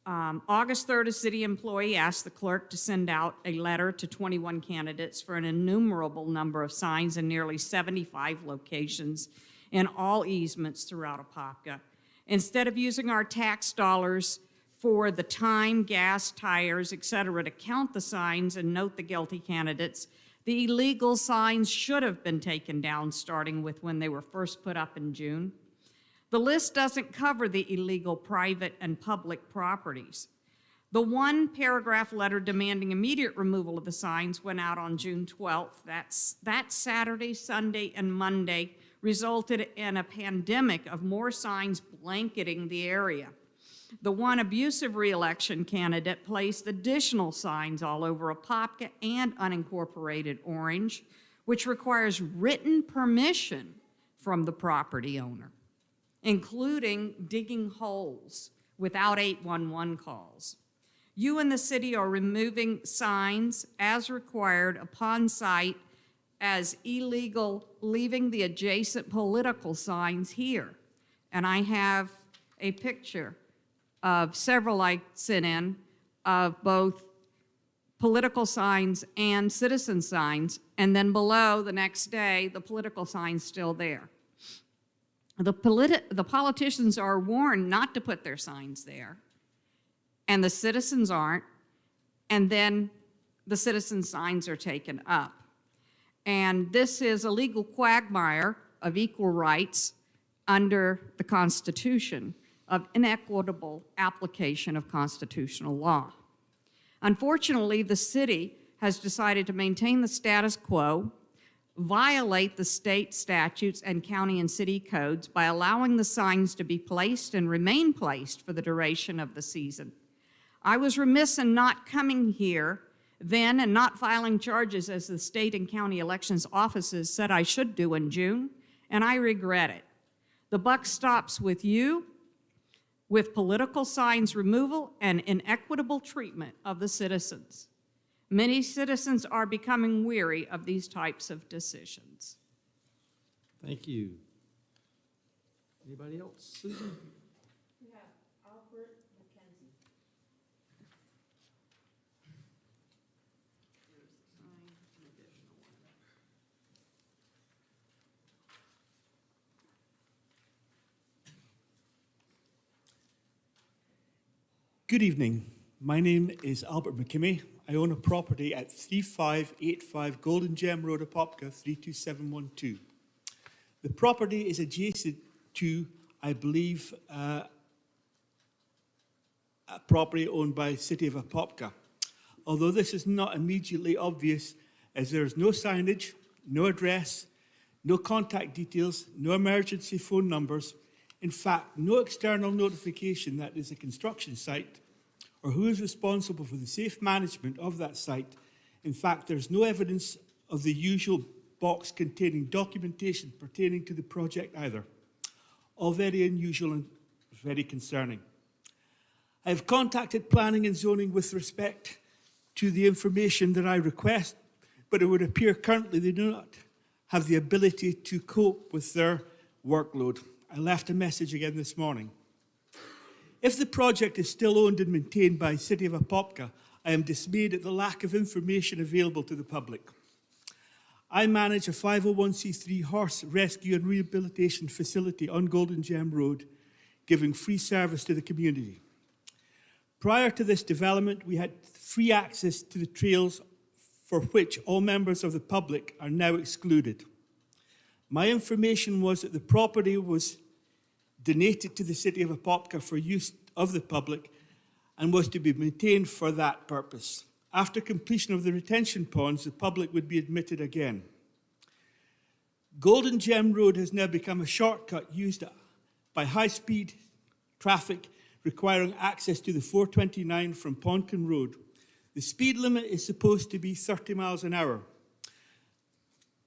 August 3rd, a city employee asked the clerk to send out a letter to 21 candidates for an innumerable number of signs in nearly 75 locations in all easements throughout Apopka. Instead of using our tax dollars for the time, gas, tires, et cetera, to count the signs and note the guilty candidates, the illegal signs should have been taken down, starting with when they were first put up in June. The list doesn't cover the illegal private and public properties. The one-paragraph letter demanding immediate removal of the signs went out on June 12th. That Saturday, Sunday, and Monday resulted in a pandemic of more signs blanketing the area. The one abusive re-election candidate placed additional signs all over Apopka and unincorporated Orange, which requires written permission from the property owner, including digging holes without 811 calls. You and the city are removing signs as required upon site as illegal, leaving the adjacent political signs here. And I have a picture of several I sent in of both political signs and citizen signs, and then below the next day, the political sign's still there. The politicians are warned not to put their signs there, and the citizens aren't, and then the citizen signs are taken up. And this is a legal quagmire of equal rights under the Constitution, of inequitable application of constitutional law. Unfortunately, the city has decided to maintain the status quo, violate the state statutes and county and city codes by allowing the signs to be placed and remain placed for the duration of the season. I was remiss in not coming here then and not filing charges as the state and county elections offices said I should do in June, and I regret it. The buck stops with you, with political signs removal and inequitable treatment of the citizens. Many citizens are becoming weary of these types of decisions. Thank you. Anybody else? Susan? Good evening. My name is Albert McKimmie. I own a property at 3585 Golden Gem Road, Apopka, 32712. The property is adjacent to, I believe, a property owned by the City of Apopka. Although this is not immediately obvious, as there is no signage, no address, no contact details, no emergency phone numbers, in fact, no external notification that is a construction site or who is responsible for the safe management of that site. In fact, there's no evidence of the usual box containing documentation pertaining to the project either. All very unusual and very concerning. I have contacted planning and zoning with respect to the information that I request, but it would appear currently they do not have the ability to cope with their workload. I left a message again this morning. If the project is still owned and maintained by the City of Apopka, I am dismayed at the lack of information available to the public. I manage a 501c3 horse rescue and rehabilitation facility on Golden Gem Road, giving free service to the community. Prior to this development, we had free access to the trails for which all members of the public are now excluded. My information was that the property was donated to the City of Apopka for use of the public and was to be maintained for that purpose. After completion of the retention ponds, the public would be admitted again. Golden Gem Road has now become a shortcut used by high-speed traffic requiring access to the 429 from Ponkin Road. The speed limit is supposed to be 30 miles an hour.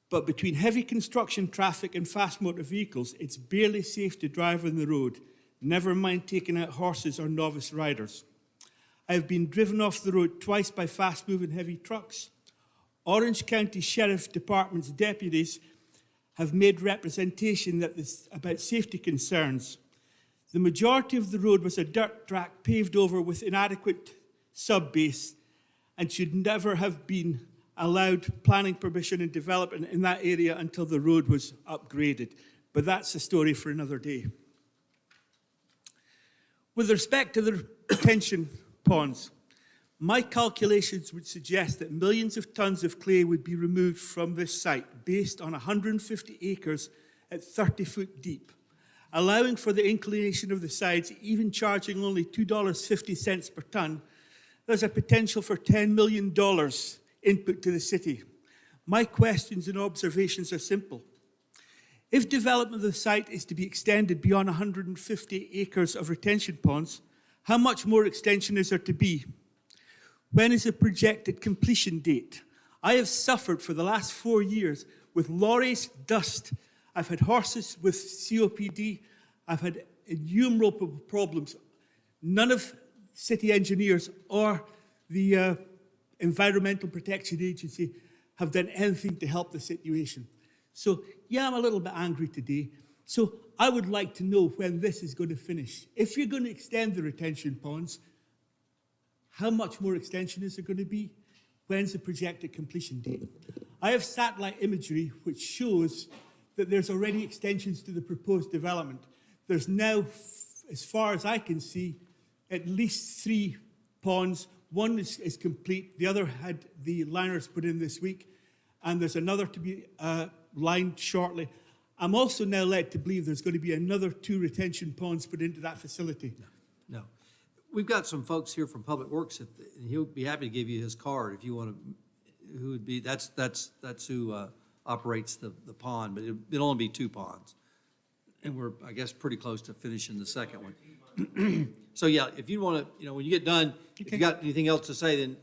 But between heavy construction traffic and fast motor vehicles, it's barely safe to drive on the road, never mind taking out horses or novice riders. I have been driven off the road twice by fast-moving heavy trucks. Orange County Sheriff Department's deputies have made representation about safety concerns. The majority of the road was a dirt track paved over with inadequate subbase and should never have been allowed planning permission and development in that area until the road was upgraded. But that's a story for another day. With respect to the retention ponds, my calculations would suggest that millions of tons of clay would be removed from this site based on 150 acres at 30 foot deep, allowing for the inclination of the sides, even charging only $2.50 per ton. There's a potential for $10 million input to the city. My questions and observations are simple. If development of the site is to be extended beyond 150 acres of retention ponds, how much more extension is there to be? When is the projected completion date? I have suffered for the last 4 years with lorries, dust. I've had horses with COPD. I've had innumerable problems. None of city engineers or the Environmental Protection Agency have done anything to help the situation. So, yeah, I'm a little bit angry today. So I would like to know when this is going to finish. If you're going to extend the retention ponds, how much more extension is there going to be? When's the projected completion date? I have satellite imagery which shows that there's already extensions to the proposed development. There's now, as far as I can see, at least 3 ponds. One is complete, the other had the liners put in this week, and there's another to be lined shortly. I'm also now led to believe there's going to be another 2 retention ponds put into that facility. No. We've got some folks here from Public Works, and he'll be happy to give you his card if you want to, who would be, that's who operates the pond, but it'll only be 2 ponds. And we're, I guess, pretty close to finishing the second one. So, yeah, if you want to, when you get done, if you got anything else to say, then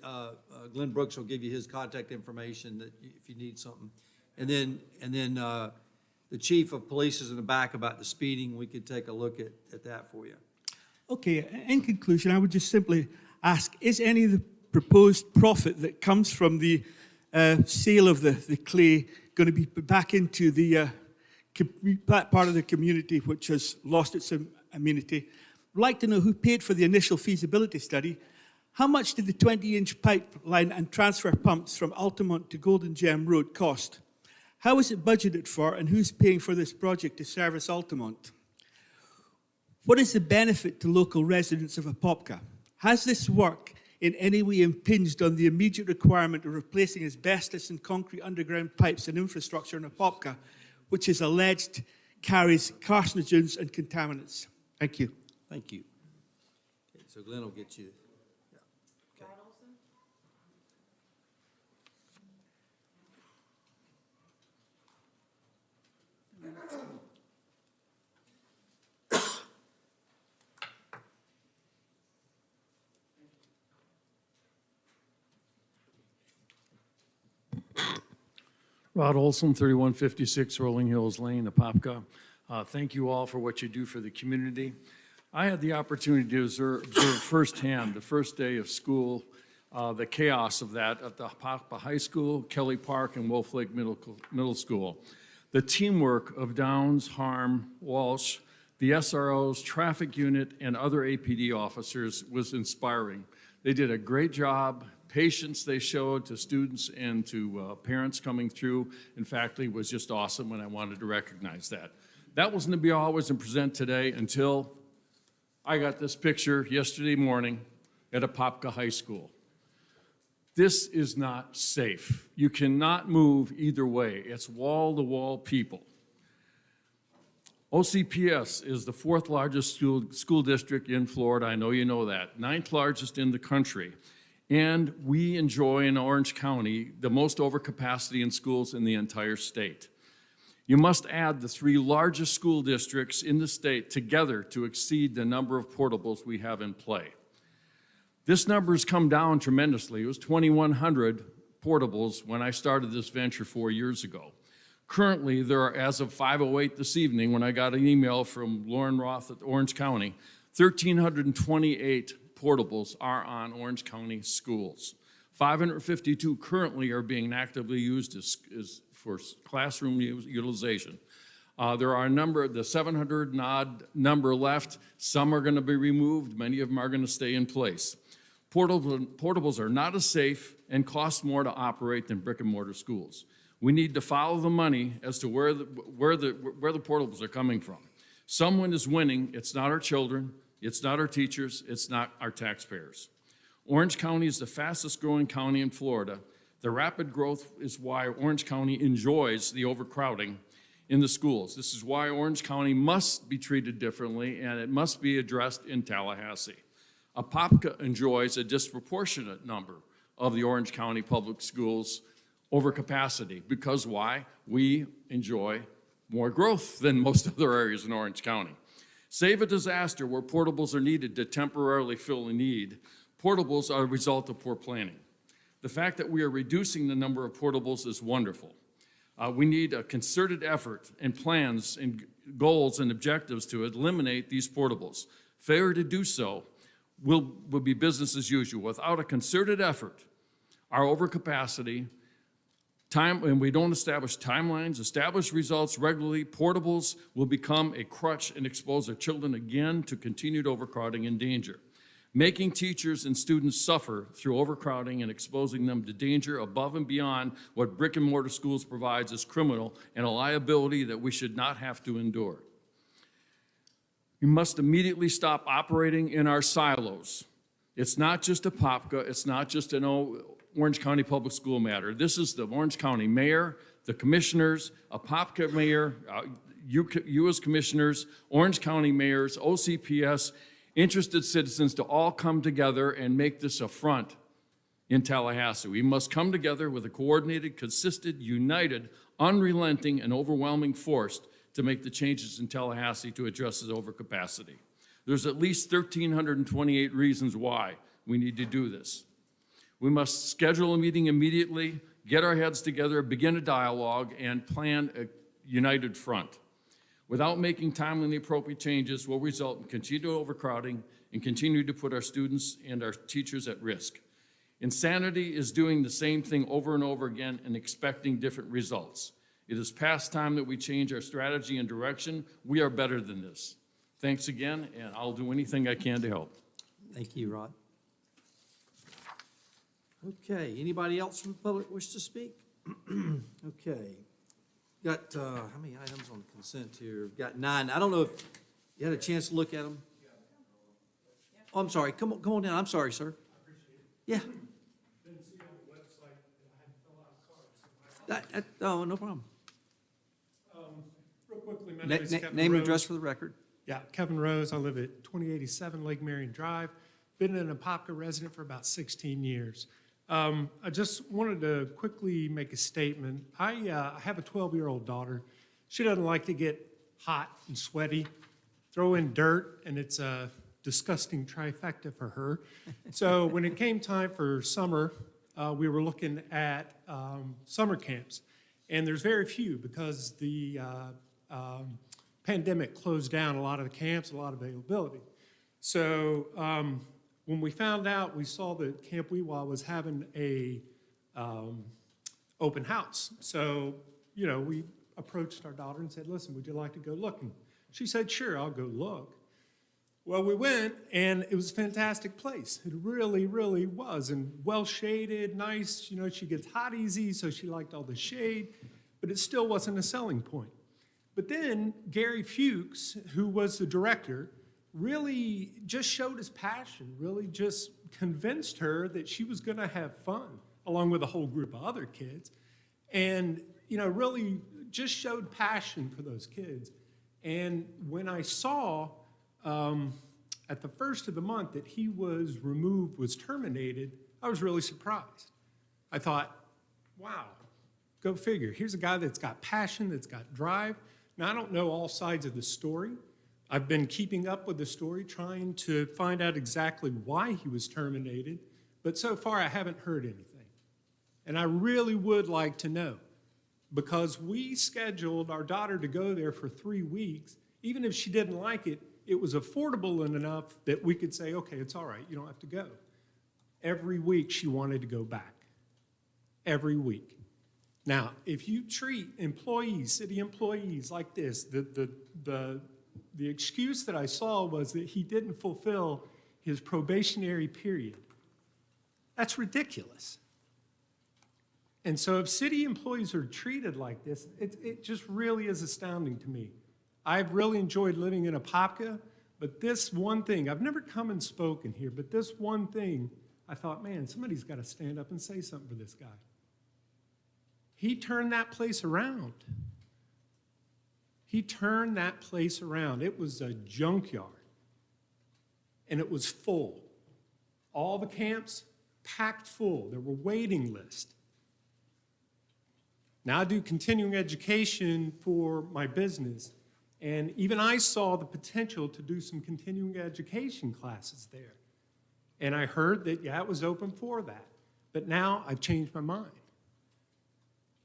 Glenn Brooks will give you his contact information that if you need something. And then the chief of police is in the back about the speeding. We could take a look at that for you. Okay, in conclusion, I would just simply ask, is any of the proposed profit that comes from the sale of the clay going to be put back into that part of the community which has lost its amenity? I'd like to know who paid for the initial feasibility study. How much did the 20-inch pipeline and transfer pumps from Altamont to Golden Gem Road cost? How is it budgeted for, and who's paying for this project to service Altamont? What is the benefit to local residents of Apopka? Has this work in any way impinged on the immediate requirement of replacing asbestos and concrete underground pipes and infrastructure in Apopka, which is alleged carries carcinogens and contaminants? Thank you. Thank you. Okay, so Glenn will get you. Yeah, okay. Rod Olson, 3156 Rolling Hills Lane, Apopka. Thank you all for what you do for the community. I had the opportunity to observe firsthand the first day of school, the chaos of that at the Apopka High School, Kelly Park, and Wolf Lake Middle School. The teamwork of Downs, Harm, Walsh, the SROs, traffic unit, and other APD officers was inspiring. They did a great job. Patience they showed to students and to parents coming through and faculty was just awesome, and I wanted to recognize that. That wasn't to be always and present today until I got this picture yesterday morning at Apopka High School. This is not safe. You cannot move either way. It's wall-to-wall people. OCPS is the 4th largest school district in Florida. I know you know that. 9th largest in the country. And we enjoy in Orange County the most overcapacity in schools in the entire state. You must add the 3 largest school districts in the state together to exceed the number of portables we have in play. This number has come down tremendously. It was 2,100 portables when I started this venture 4 years ago. Currently, there are, as of 5:08 this evening, when I got an email from Lauren Roth at Orange County, 1,328 portables are on Orange County schools. 552 currently are being actively used for classroom utilization. There are a number, the 700 and odd number left. Some are going to be removed. Many of them are going to stay in place. Portables are not as safe and cost more to operate than brick and mortar schools. We need to follow the money as to where the portables are coming from. Someone is winning. It's not our children. It's not our teachers, it's not our taxpayers. Orange County is the fastest growing county in Florida. The rapid growth is why Orange County enjoys the overcrowding in the schools. This is why Orange County must be treated differently and it must be addressed in Tallahassee. Apopka enjoys a disproportionate number of the Orange County public schools overcapacity because why? We enjoy more growth than most other areas in Orange County. Save a disaster where portables are needed to temporarily fill a need. Portables are a result of poor planning. The fact that we are reducing the number of portables is wonderful. We need a concerted effort and plans and goals and objectives to eliminate these portables. Failure to do so will be business as usual. Without a concerted effort, our overcapacity, and we don't establish timelines, establish results regularly, portables will become a crutch and expose our children again to continued overcrowding and danger. Making teachers and students suffer through overcrowding and exposing them to danger above and beyond what brick and mortar schools provides is criminal and a liability that we should not have to endure. We must immediately stop operating in our silos. It's not just Apopka, it's not just an Orange County Public School matter. This is the Orange County mayor, the commissioners, Apopka mayor, you as commissioners, Orange County mayors, OCPS, interested citizens to all come together and make this a front in Tallahassee. We must come together with a coordinated, consistent, united, unrelenting, and overwhelming force to make the changes in Tallahassee to address this overcapacity. There's at least 1,328 reasons why we need to do this. We must schedule a meeting immediately, get our heads together, begin a dialogue, and plan a united front. Without making timely and appropriate changes will result in continued overcrowding and continue to put our students and our teachers at risk. Insanity is doing the same thing over and over again and expecting different results. It is past time that we change our strategy and direction. We are better than this. Thanks again, and I'll do anything I can to help. Thank you, Rod. Okay, anybody else from the public wish to speak? Okay. Got, how many items on consent here? Got 9. I don't know if you had a chance to look at them. Oh, I'm sorry, come on down, I'm sorry, sir. Yeah. Oh, no problem. Real quickly, my name is Kevin Name and Rose. address for the record. Yeah, Kevin Rose. I live at 2087 Lake Marion Drive. Been an Apopka resident for about 16 years. I just wanted to quickly make a statement. I have a 12-year-old daughter. She doesn't like to get hot and sweaty. Throw in dirt, and it's a disgusting trifecta for her. So when it came time for summer, we were looking at summer camps. And there's very few because the pandemic closed down a lot of the camps, a lot of availability. So when we found out, we saw that Camp Weewa was having a open house. So, you know, we approached our daughter and said, listen, would you like to go look? And she said, sure, I'll go look. Well, we went, and it was a fantastic place. It really, really was, and well-shaded, nice. You know, she gets hot easy, so she liked all the shade, but it still wasn't a selling point. But then Gary Fuchs, who was the director, really just showed his passion, really just convinced her that she was going to have fun, along with a whole group of other kids, and, you know, really just showed passion for those kids. And when I saw at the first of the month that he was removed, was terminated, I was really surprised. I thought, wow, go figure. Here's a guy that's got passion, that's got drive. Now, I don't know all sides of the story. I've been keeping up with the story, trying to find out exactly why he was terminated, but so far I haven't heard anything. And I really would like to know, because we scheduled our daughter to go there for 3 weeks. Even if she didn't like it, it was affordable enough that we could say, okay, it's all right, you don't have to go. Every week she wanted to go back. Every week. Now, if you treat employees, city employees like this, the excuse that I saw was that he didn't fulfill his probationary period. That's ridiculous. And so if city employees are treated like this, it just really is astounding to me. I've really enjoyed living in Apopka, but this one thing, I've never come and spoken here, but this one thing, I thought, man, somebody's got to stand up and say something for this guy. He turned that place around. He turned that place around. It was a junkyard, and it was full. All the camps packed full. There were waiting lists. Now I do continuing education for my business, and even I saw the potential to do some continuing education classes there. And I heard that, yeah, it was open for that. But now I've changed my mind.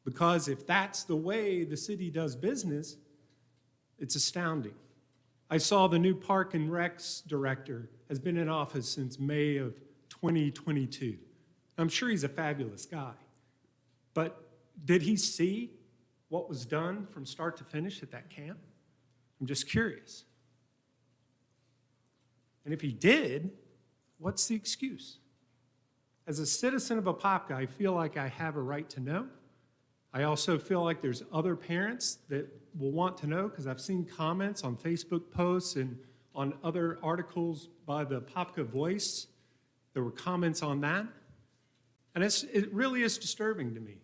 Because if that's the way the city does business, it's astounding. I saw the new Park and Recs director has been in office since May of 2022. I'm sure he's a fabulous guy. But did he see what was done from start to finish at that camp? I'm just curious. And if he did, what's the excuse? As a citizen of Apopka, I feel like I have a right to know. I also feel like there's other parents that will want to know, because I've seen comments on Facebook posts and on other articles by the Apopka Voice. There were comments on that. And it really is disturbing to me.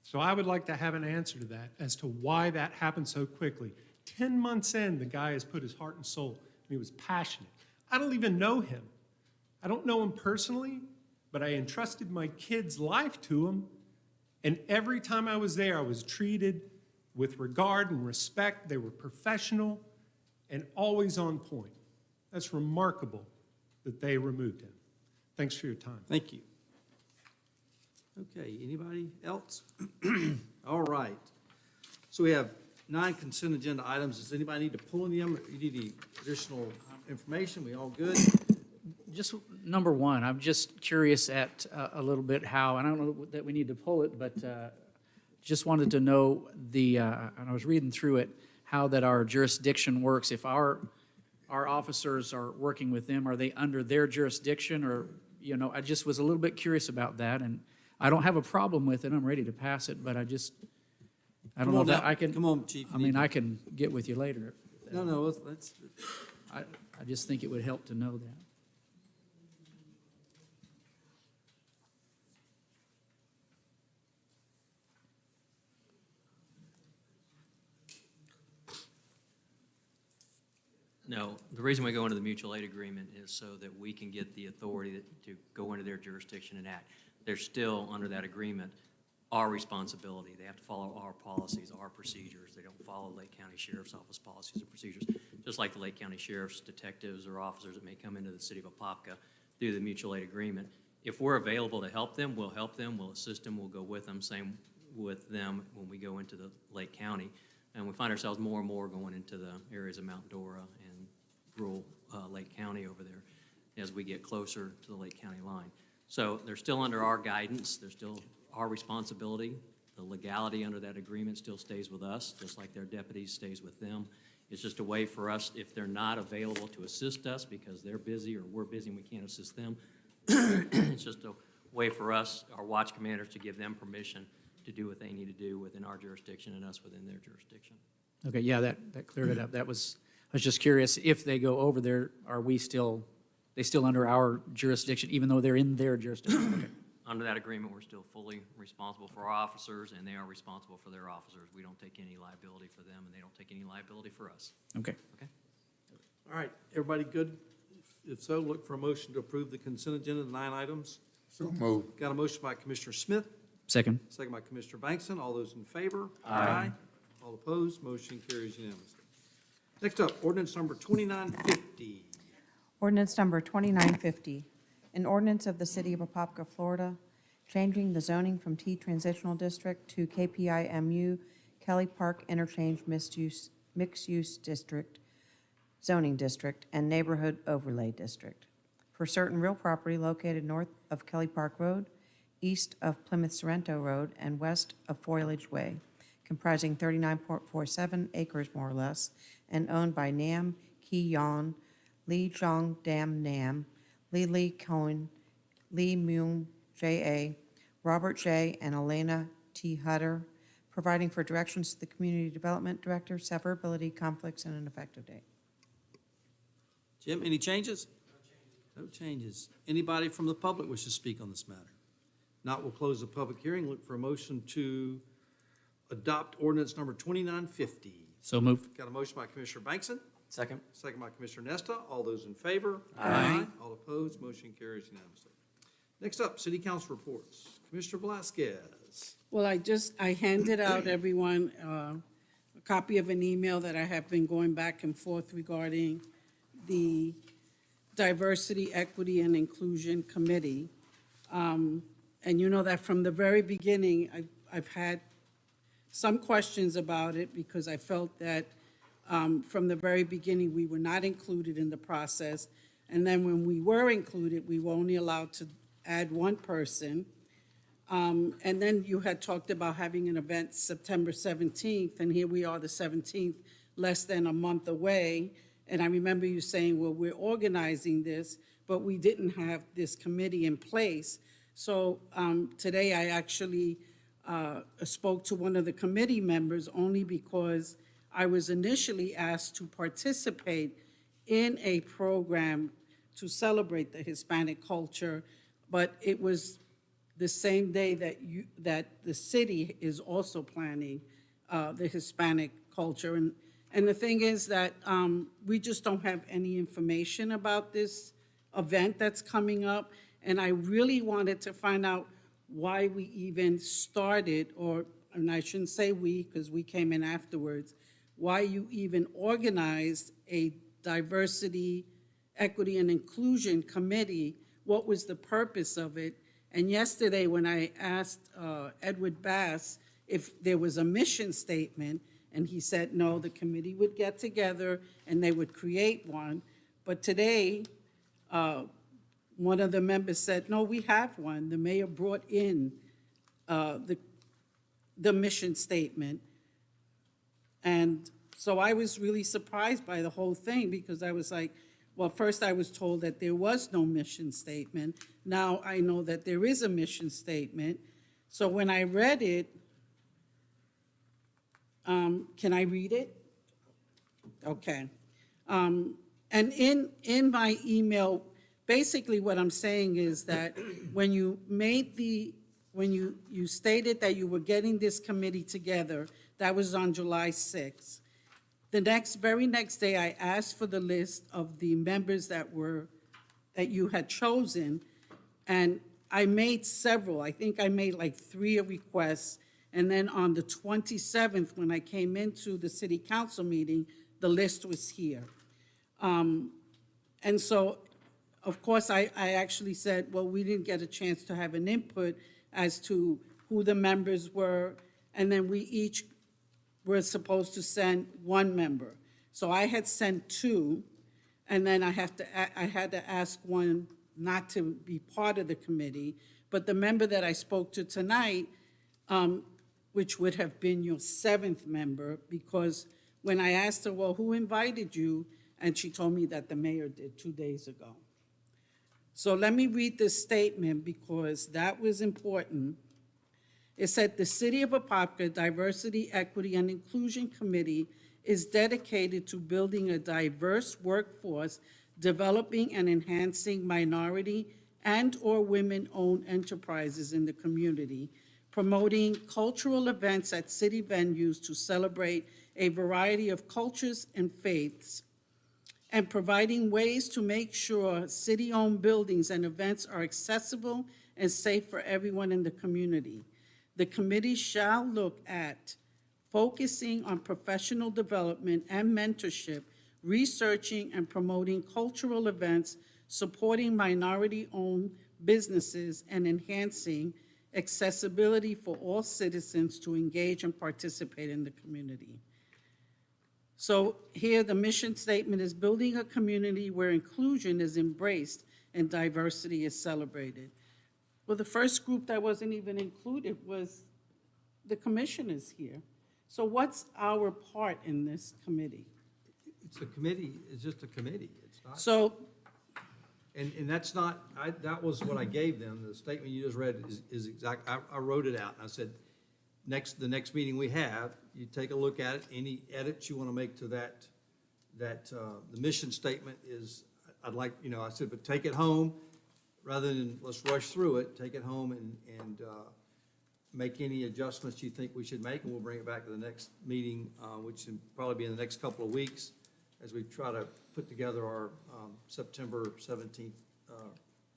So I would like to have an answer to that as to why that happened so quickly. 10 months in, the guy has put his heart and soul, and he was passionate. I don't even know him. I don't know him personally, but I entrusted my kid's life to him, and every time I was there, I was treated with regard and respect. They were professional and always on point. That's remarkable that they removed him. Thanks for your time. Thank you. Okay, anybody else? All right. So we have 9 consent agenda items. Does anybody need to pull any of them? You need any additional information? We all good? Just number one, I'm just curious at a little bit how, and I don't know that we need to pull it, but just wanted to know and I was reading through it, how that our jurisdiction works. If our officers are working with them, are they under their jurisdiction, or, you know, I just was a little bit curious about that, and I don't have a problem with it. I'm ready to pass it, but I don't know that I can. Come on, Chief. I mean, I can get with you later. No, let's. I just think it would help to know that. No, the reason we go into the mutual aid agreement is so that we can get the authority to go into their jurisdiction and act. They're still, under that agreement, our responsibility. They have to follow our policies, our procedures. They don't follow Lake County Sheriff's Office policies and procedures, just like the Lake County Sheriff's detectives or officers that may come into the city of Apopka through the mutual aid agreement. If we're available to help them, we'll assist them, we'll go with them. Same with them when we go into the Lake County. And we find ourselves more and more going into the areas of Mount Dora and rural Lake County over there as we get closer to the Lake County line. So they're still under our guidance. They're still our responsibility. The legality under that agreement still stays with us, just like their deputies stays with them. It's just a way for us, if they're not available to assist us because they're busy or we're busy and we can't assist them, it's just a way for us, our watch commanders, to give them permission to do what they need to do within our jurisdiction and us within their jurisdiction. Okay, yeah, that cleared it up. I was just curious, if they go over there, are they still under our jurisdiction, even though they're in their jurisdiction? Okay. Under that agreement, we're still fully responsible for our officers, and they are responsible for their officers. We don't take any liability for them, and they don't take any liability for us. Okay. Okay? All right, everybody good? If so, look for a motion to approve the consent agenda, the 9 items. So moved. Got a motion by Commissioner Smith, Second. second by Commissioner Bankson. All those in favor? Aye. All opposed? Motion carries unanimously. Next up, ordinance number 2950. Ordinance number 2950, an ordinance of the City of Apopka, Florida, changing the zoning from T-Transitional District to KPIMU Kelly Park Interchange Mixed-Use District, Zoning District, and Neighborhood Overlay District for certain real property located north of Kelly Park Road, east of Plymouth Sorrento Road, and west of Foliage Way, comprising 39.47 acres more or less, and owned by Nam Ki Yon, Lee Jong Dam Nam, Lee Lee Cohen, Lee Myung J.A., Robert J., and Elena T. Hutter, providing for directions to the Community Development Director, severability, conflicts, and an effective date. Jim, any changes? No changes. Anybody from the public wish to speak on this matter? Not, we'll close the public hearing. Look for a motion to adopt ordinance number 2950. So moved. Got a motion by Commissioner Bankson, Second? second by Commissioner Nesta. All those in favor? Aye. All opposed? Motion carries unanimously. Next up, City Council reports. Commissioner Velasquez. Well, I handed out everyone a copy of an email that I have been going back and forth regarding the Diversity, Equity, and Inclusion Committee. And you know that from the very beginning, I've had some questions about it because I felt that from the very beginning, we were not included in the process. And then when we were included, we were only allowed to add one person. And then you had talked about having an event September 17th, and here we are the 17th, less than a month away. And I remember you saying, well, we're organizing this, but we didn't have this committee in place. So today I actually spoke to one of the committee members only because I was initially asked to participate in a program to celebrate the Hispanic culture, but it was the same day that the city is also planning the Hispanic culture. And the thing is that we just don't have any information about this event that's coming up. And I really wanted to find out why we even started, and I shouldn't say we, because we came in afterwards, why you even organized a diversity, equity, and inclusion committee. What was the purpose of it? And yesterday, when I asked Edward Bass if there was a mission statement, and he said, no, the committee would get together and they would create one. But today, one of the members said, no, we have one. The mayor brought in the mission statement. And so I was really surprised by the whole thing because I was like, well, first I was told that there was no mission statement. Now I know that there is a mission statement. So when I read it, can I read it? Okay. And in my email, basically what I'm saying is that when you stated that you were getting this committee together, that was on July 6th. The very next day, I asked for the list of the members that you had chosen, and I made several. I think I made like 3 requests, and then on the 27th, when I came into the city council meeting, the list was here. And so, of course, I actually said, well, we didn't get a chance to have an input as to who the members were, and then we each were supposed to send 1 member. So I had sent 2, and then I had to ask 1 not to be part of the committee, but the member that I spoke to tonight, which would have been your 7th member, because when I asked her, well, who invited you? And she told me that the mayor did 2 days ago. So let me read this statement because that was important. It said, the City of Apopka Diversity, Equity, and Inclusion Committee is dedicated to building a diverse workforce, developing and enhancing minority and/or women-owned enterprises in the community, promoting cultural events at city venues to celebrate a variety of cultures and faiths, and providing ways to make sure city-owned buildings and events are accessible and safe for everyone in the community. The committee shall look at focusing on professional development and mentorship, researching and promoting cultural events, supporting minority-owned businesses, and enhancing accessibility for all citizens to engage and participate in the community. So here, the mission statement is building a community where inclusion is embraced and diversity is celebrated. Well, the first group that wasn't even included was the commissioners here. So what's our part in this committee? It's a committee, it's just a committee. It's not. So, And that's not, that was what I gave them. The statement you just read is exact. I wrote it out and I said, the next meeting we have, you take a look at it, any edits you want to make to that, the mission statement is, I'd like, I said, but take it home, rather than let's rush through it, take it home and make any adjustments you think we should make, and we'll bring it back to the next meeting, which will probably be in the next couple of weeks, as we try to put together our September 17th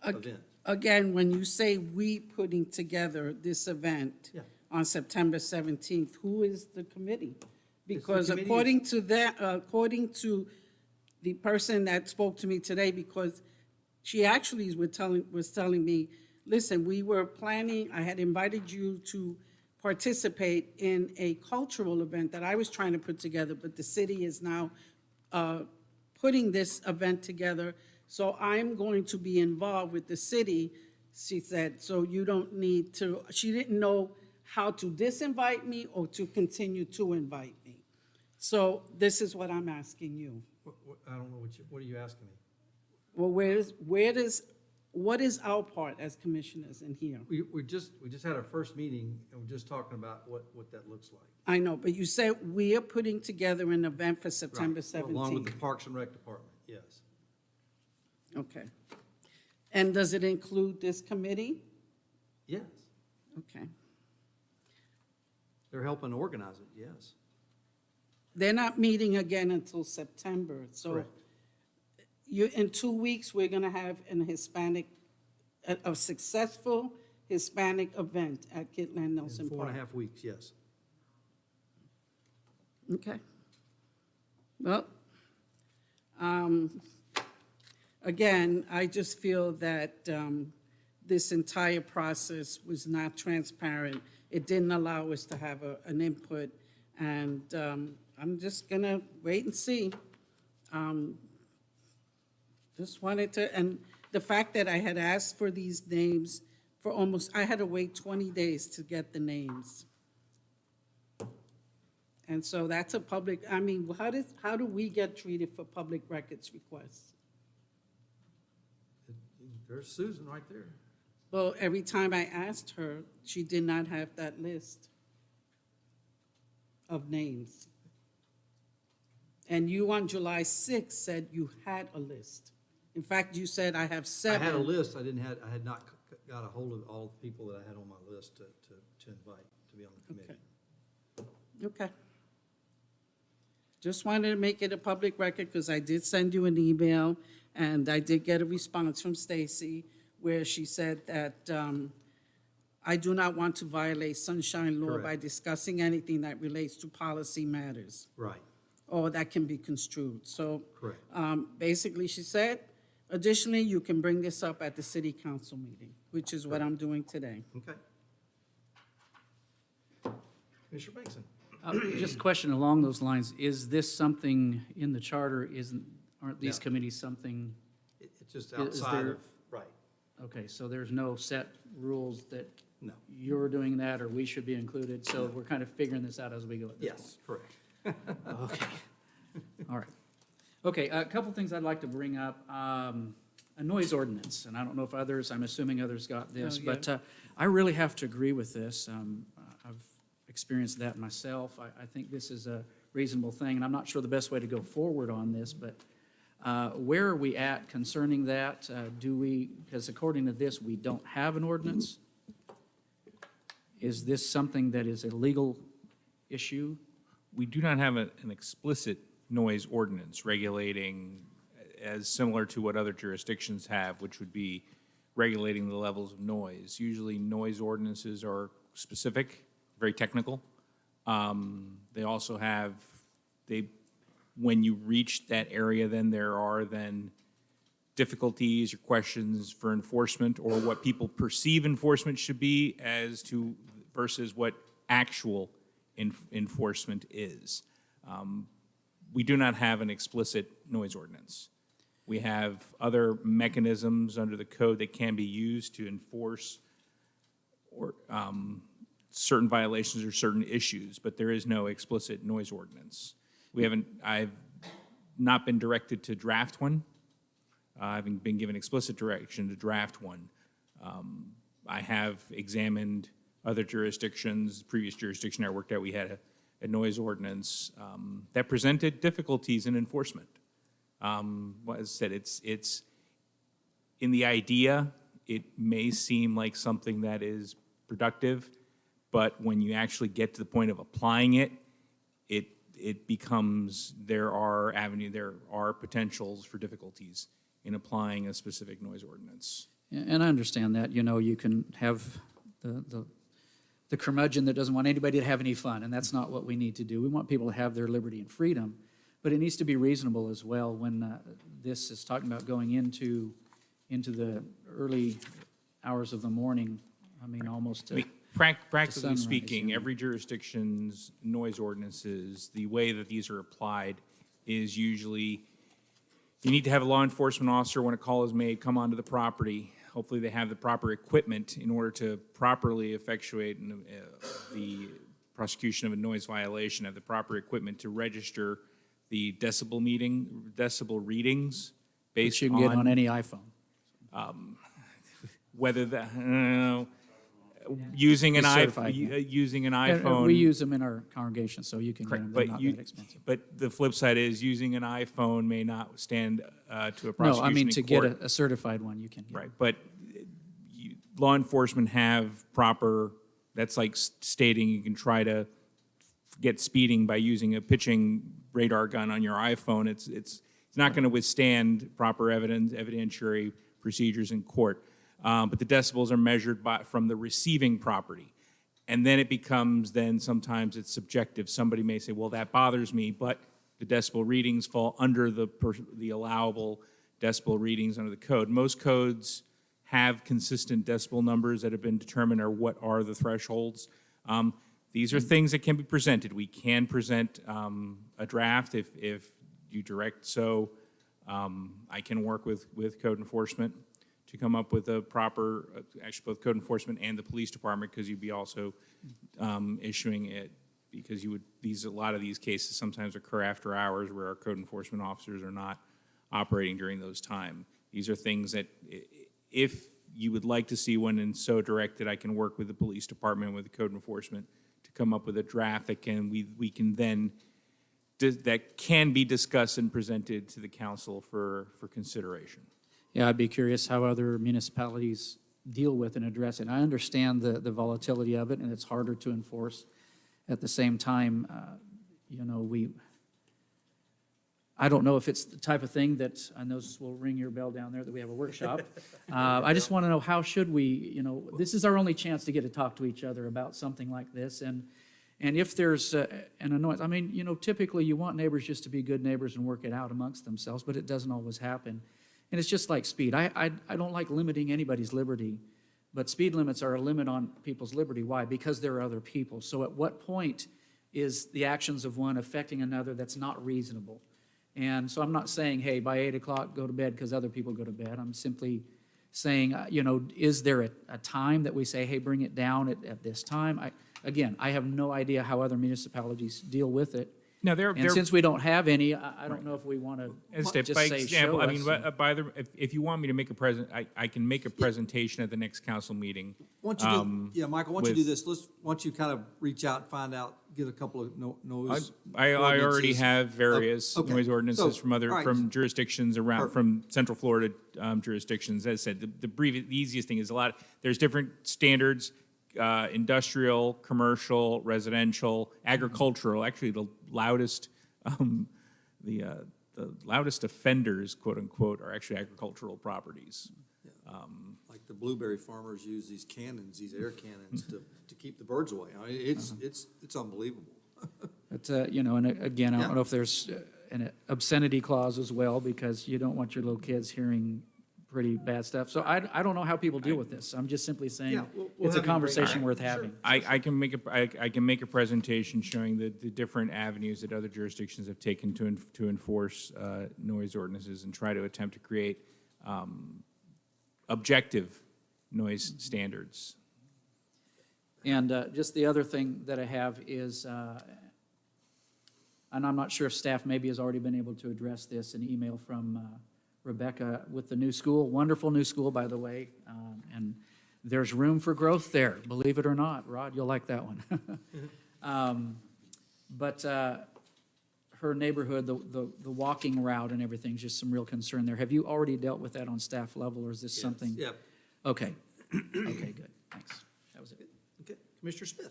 event. again, when you say we putting together this event Yeah. on September 17th, who is the committee? Because committee according to the person that spoke to me today, because she actually was telling me, listen, we were planning, I had invited you to participate in a cultural event that I was trying to put together, but the city is now putting this event together, so I'm going to be involved with the city, she said, so you don't need to, she didn't know how to disinvite me or to continue to invite me. So this is what I'm asking you. I don't know what are you asking me? Well, what is our part as commissioners in here? We just had our first meeting, and we're just talking about what that looks like. I know, but you said we are putting together an event for September Right. 17th. Along with the Parks and Rec Department, yes. Okay. And does it include this committee? Yes. Okay. They're helping organize it, yes. They're not meeting again until September, so Correct. in 2 weeks, we're gonna have a successful Hispanic event at Kitland Nelson In Park. 4.5 weeks, yes. Okay. Well, again, I just feel that this entire process was not transparent. It didn't allow us to have an input, and I'm just gonna wait and see. Just wanted to, and the fact that I had asked for these names for I had to wait 20 days to get the names. And so that's a public, I mean, how do we get treated for public records requests? There's Susan right there. Well, every time I asked her, she did not have that list of names. And you on July 6th said you had a list. In fact, you said, I have I 7. had a list, I had not got a hold of all the people that I had on my list to invite to be on the committee. Okay. Just wanted to make it a public record because I did send you an email and I did get a response from Stacy where she said that I do not want to violate sunshine law by Correct. discussing anything that relates to policy matters Right, or that can be construed. So correct. basically, she said, additionally, you can bring this up at the city council meeting, which is what I'm doing today. Okay. Commissioner Bankson? Just a question along those lines, is this something in the charter, aren't these No. committees something? It's just Is outside there- of, right, Okay, so there's no set rules that no. you're doing that or we should be included, so we're kind of figuring this out as we go at this point? Yes, correct. Okay, all right. Okay, a couple things I'd like to bring up. A noise ordinance, and I don't know if others, I'm assuming others got this, Oh, yeah. but I really have to agree with this. I've experienced that myself. I think this is a reasonable thing, and I'm not sure the best way to go forward on this, but where are we at concerning that? Because according to this, we don't have an ordinance. Is this something that is a legal issue? We do not have an explicit noise ordinance regulating as similar to what other jurisdictions have, which would be regulating the levels of noise. Usually noise ordinances are specific, very technical. They also have, when you reach that area, then there are difficulties or questions for enforcement or what people perceive enforcement should be as to versus what actual enforcement is. We do not have an explicit noise ordinance. We have other mechanisms under the code that can be used to enforce or certain violations or certain issues, but there is no explicit noise ordinance. I've not been directed to draft one. I haven't been given explicit direction to draft one. I have examined other jurisdictions. The previous jurisdiction I worked at, we had a noise ordinance that presented difficulties in enforcement. As I said, it's in the idea, it may seem like something that is productive, but when you actually get to the point of applying it, it becomes, there are potentials for difficulties in applying a specific noise ordinance. And I understand that, you can have the curmudgeon that doesn't want anybody to have any fun, and that's not what we need to do. We want people to have their liberty and freedom, but it needs to be reasonable as well when this is talking about going into the early hours of the morning, almost to Practically sunrise, speaking, every jurisdiction's noise ordinances, the way that these are applied is usually, you need to have a law enforcement officer, when a call is made, come onto the property. Hopefully they have the proper equipment in order to properly effectuate the prosecution of a noise violation, have the proper equipment to register the decibel readings based which you can get on any iPhone. Whether that, using an It's certified, using an And iPhone. we use them in our congregation, so you can get Correct, them, they're but not you, that expensive. but the flip side is using an iPhone may not stand to a No, prosecution I mean, in to get court. a certified one, you can get. Right, but law enforcement have proper, that's like stating you can try to get speeding by using a pitching radar gun on your iPhone. It's not going to withstand proper evidentiary procedures in court. But the decibels are measured from the receiving property. And then it becomes, sometimes it's subjective. Somebody may say, well, that bothers me, but the decibel readings fall under the allowable decibel readings under the code. Most codes have consistent decibel numbers that have been determined, or what are the thresholds. These are things that can be presented. We can present a draft if you direct so. I can work with code enforcement to come up with a proper, actually both code enforcement and the police department, because you'd be also issuing it, because a lot of these cases sometimes occur after hours where our code enforcement officers are not operating during those times. These are things that, if you would like to see one and so directed, I can work with the police department, with the code enforcement, to come up with a draft that we can then that can be discussed and presented to the council for consideration. Yeah, I'd be curious how other municipalities deal with and address it. I understand the volatility of it, and it's harder to enforce. At the same time, you know, I don't know if it's the type of thing that, I know this will ring your bell down there that we have a workshop. I just want to know, how should we, you know, this is our only chance to get to talk to each other about something like this. And if there's an annoyance, I mean, you know, typically you want neighbors just to be good neighbors and work it out amongst themselves, but it doesn't always happen. And it's just like speed. I don't like limiting anybody's liberty, but speed limits are a limit on people's liberty. Why? Because there are other people. So at what point is the actions of one affecting another that's not reasonable? And so I'm not saying, hey, by 8 o'clock, go to bed because other people go to bed. I'm simply saying, you know, is there a time that we say, hey, bring it down at this time? Again, I have no idea how other municipalities deal with it. Now, And since we don't have any, I don't know if we want to just By say, example, show I mean, us. if you want me to make I can make a presentation at the next council meeting. Why don't you do, yeah, Michael, why don't you do with- this? Why don't you kind of reach out, find out, get a couple of noise. I already ordinances. have various Okay. noise ordinances So, from all right. from jurisdictions around, Perfect. from Central Florida jurisdictions. As I said, the easiest thing is there's different standards, industrial, commercial, residential, agricultural. Actually, the loudest offenders, quote unquote, are actually agricultural properties. Like the blueberry farmers use these cannons, these air cannons to keep the birds away. I mean, it's unbelievable. But, you know, and again, I Yeah. don't know if there's an obscenity clause as well, because you don't want your little kids hearing pretty bad stuff. So I don't know how people deal with this. I'm just simply saying, Yeah, we'll it's a have you break conversation down. worth having. I can make a presentation showing the different avenues that other jurisdictions have taken to enforce noise ordinances and try to attempt to create objective noise standards. And just the other thing that I have is, and I'm not sure if staff maybe has already been able to address this, an email from Rebecca with the new school, wonderful new school, by the way, and there's room for growth there, believe it or not. Rod, you'll like that one. But her neighborhood, the walking route and everything's just some real concern there. Have you already dealt with that on staff level, or is this something? Yep. Okay. Okay, good, thanks. That was it. Okay, Commissioner Smith.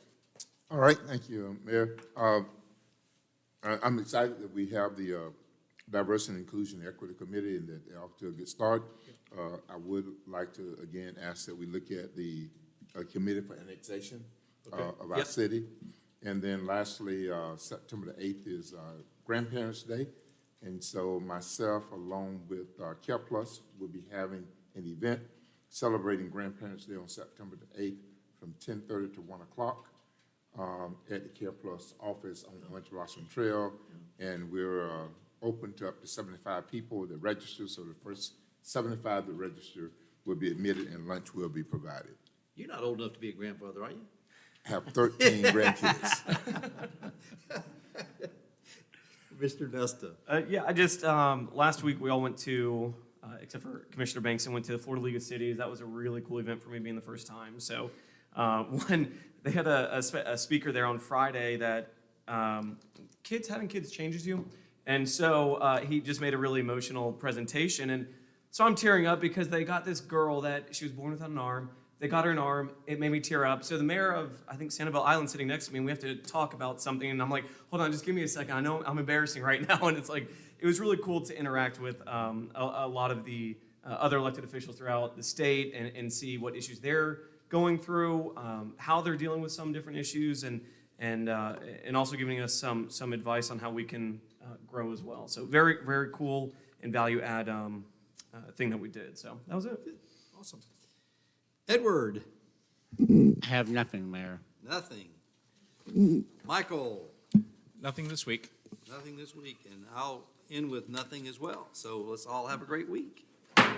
All right, thank you, Mayor. I'm excited that we have the Diversity and Inclusion Equity Committee and that they're off to a good start. I would like to, again, ask that we look at the committee for annexation of our Yep. city. And then lastly, September the 8th is Grandparents' Day. And so myself, along with Care Plus, will be having an event celebrating Grandparents' Day on September the 8th from 10:30 to 1 o'clock at the Care Plus office on Lunch Blossom Trail. And we're open to up to 75 people that register, so the first 75 that register will be admitted and lunch will be provided. You're not old enough to be a grandfather, are you? Have 13 grandkids. Mr. Nesta. Yeah, I just, last week, we all went to, except for Commissioner Bankson, went to the Florida League of Cities. That was a really cool event for me being the first time. So when they had a speaker there on Friday that having kids changes you. And so he just made a really emotional presentation. And so I'm tearing up because they got this girl that she was born without an arm. They got her an arm. It made me tear up. So the mayor of, I think, Sanibel Island sitting next to me, and we have to talk about something. And I'm like, hold on, just give me a second. I know I'm embarrassing right now. And it's like, it was really cool to interact with a lot of the other elected officials throughout the state and see what issues they're going through, how they're dealing with some different issues, and also giving us some advice on how we can grow as well. So very, very cool and value add thing that we did. So that was it. Awesome. Edward. I have nothing, Mayor. Nothing. Michael. Nothing this week. Nothing this week, and I'll end with nothing as well. So let's all have a great week. Yeah.